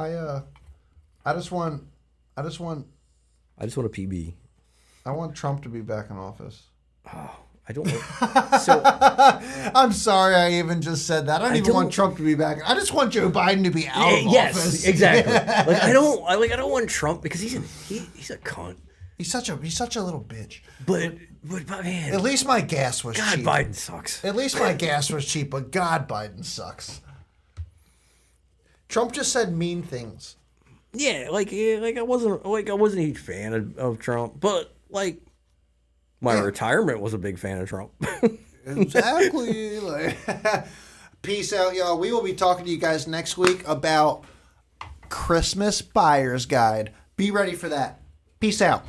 I just want
a PB.
I want Trump to be back in office.
Oh, I don't. So
I'm sorry, I even just said that. I don't even want Trump to be back. I just want Joe Biden to be out of office.
Yes, exactly. Like I don't want Trump because he's a cunt.
He's such a little bitch.
But man,
at least my gas was
God,
cheap.
Biden sucks.
At least my gas was cheap, but God, Biden sucks. Trump just said mean things.
Yeah, I wasn't a huge fan of Trump, but like my retirement was a big fan of Trump.
Exactly. Peace out, y'all. We will be talking to you guys next week about Christmas Buyer's Guide. Be ready for that. Peace out.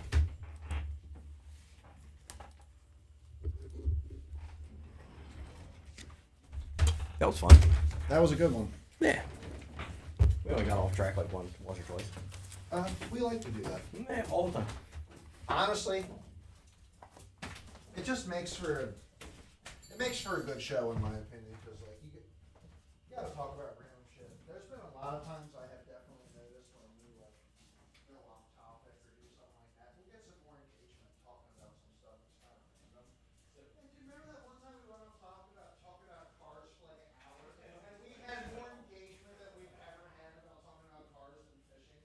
That was fun.
That was a good one.
Yeah. We only got off track like once or twice.
We like to do that.
Yeah, all the time.
Honestly, it just makes for a good show in my opinion, because like you gotta talk about random shit. There's been a lot of times I have definitely noticed when we like go off topic or do something like that, we get some more engagement talking about some stuff that's kind of random. Hey, do you remember that one time we went off topic about talking about cars for like an hour, and we had more engagement than we've ever had about talking about cars than fishing?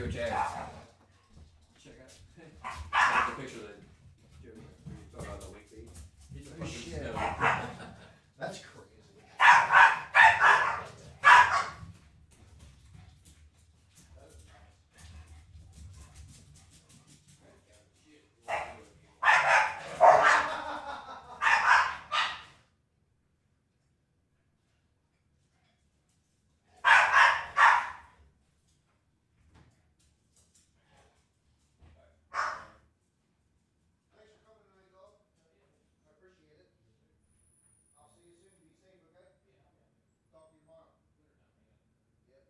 See what you have. Check out the picture that Joe talked about the link feed. He's a fucking
Shit.
snow.
That's crazy. Thanks for coming tonight, Gold. I appreciate it. I'll see you soon. Be safe, okay? Talk to you tomorrow. Yep.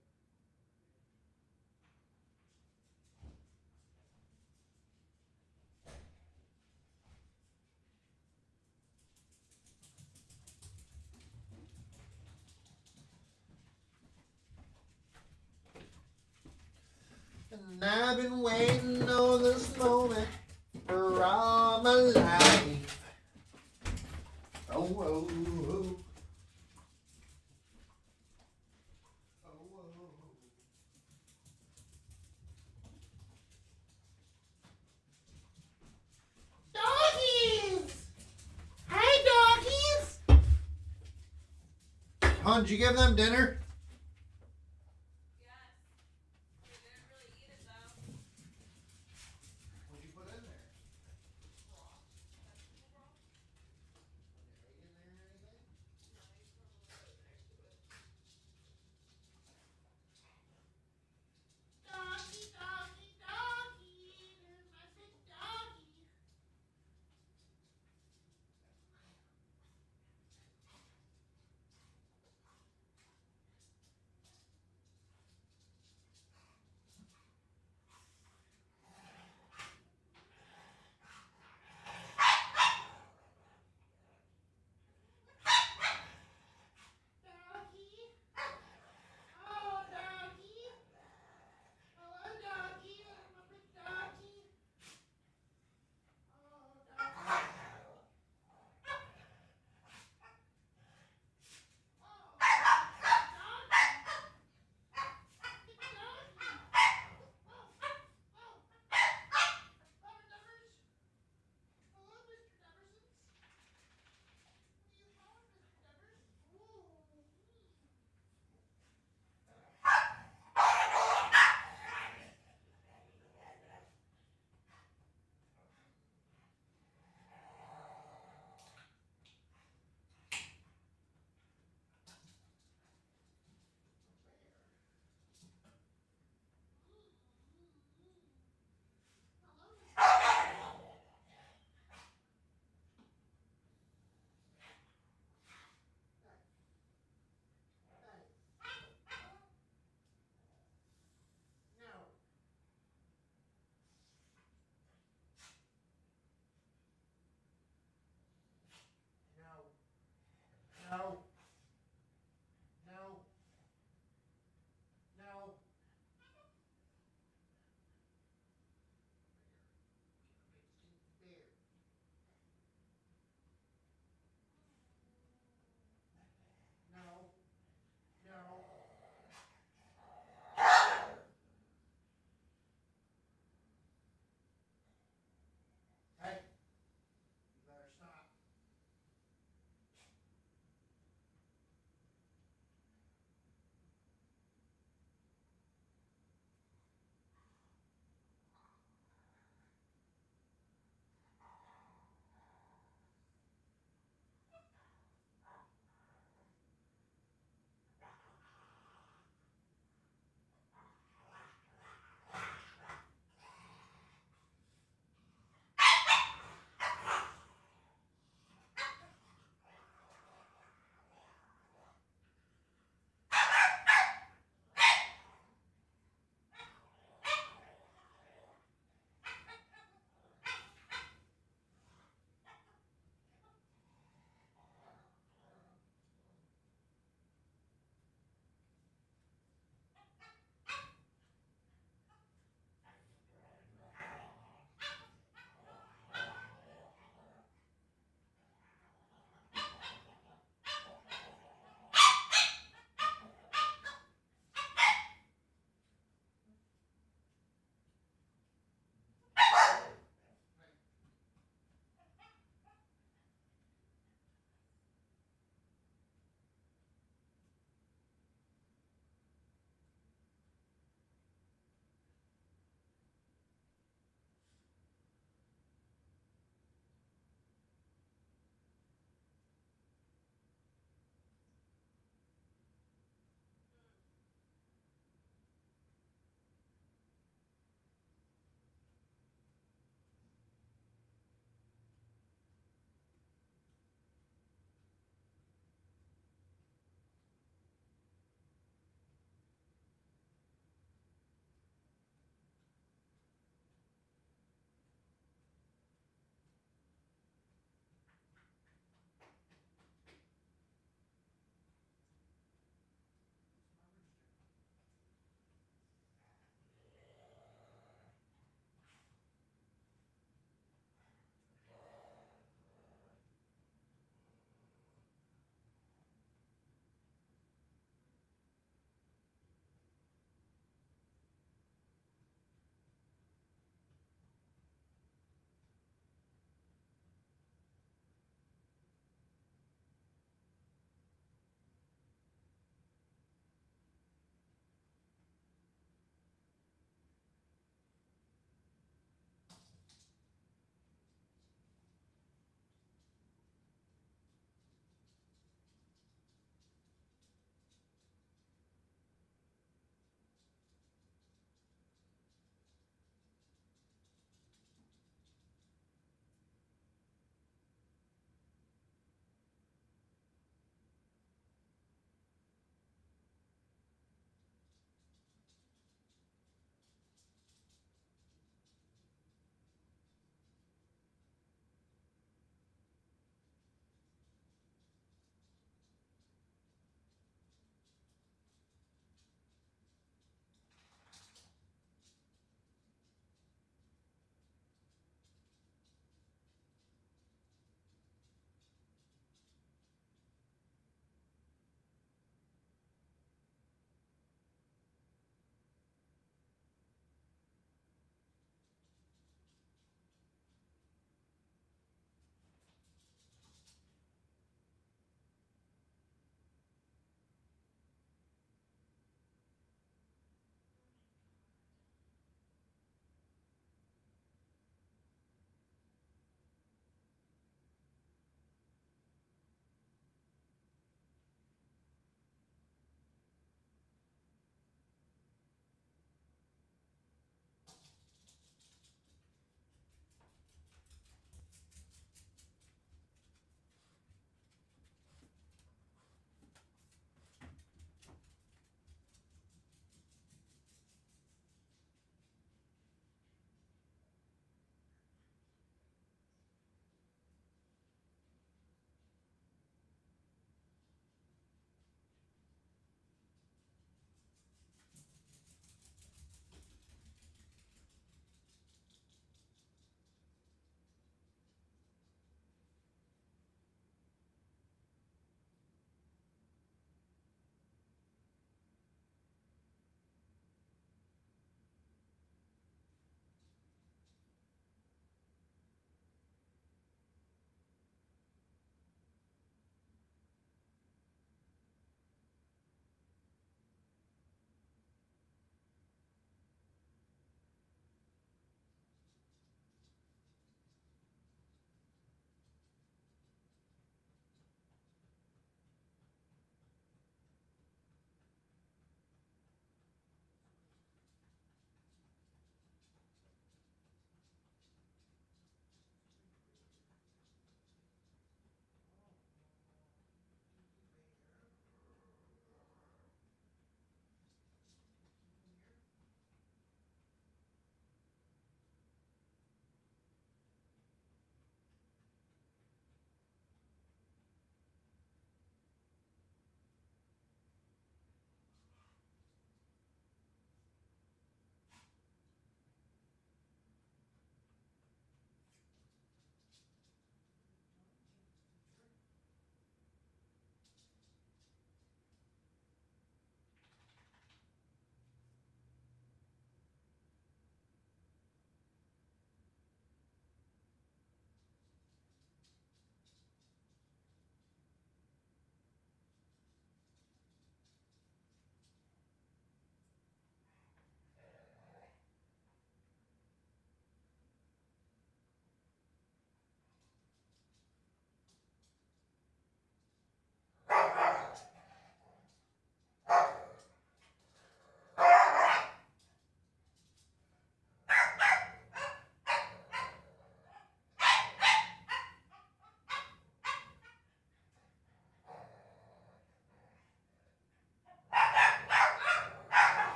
And I've been waiting on this moment for all my life. Oh, oh, oh. Oh, oh, oh. Doggies! Hi, doggies! Hon, did you give them dinner? What'd you put in there? Egg in there or anything? Doggy, doggy, doggy. There's my big doggy. Doggy. Oh, doggy. Hello, doggy. There's my big doggy. Oh, doggy. Oh, doggy. Big doggy. Oh, oh. Hello, Dubbers. Hello, Mr. Dubbersons. What are you calling, Mr. Dubbers? Ooh. No. No. No. No. No. Bear. No. No. Hey. You better stop.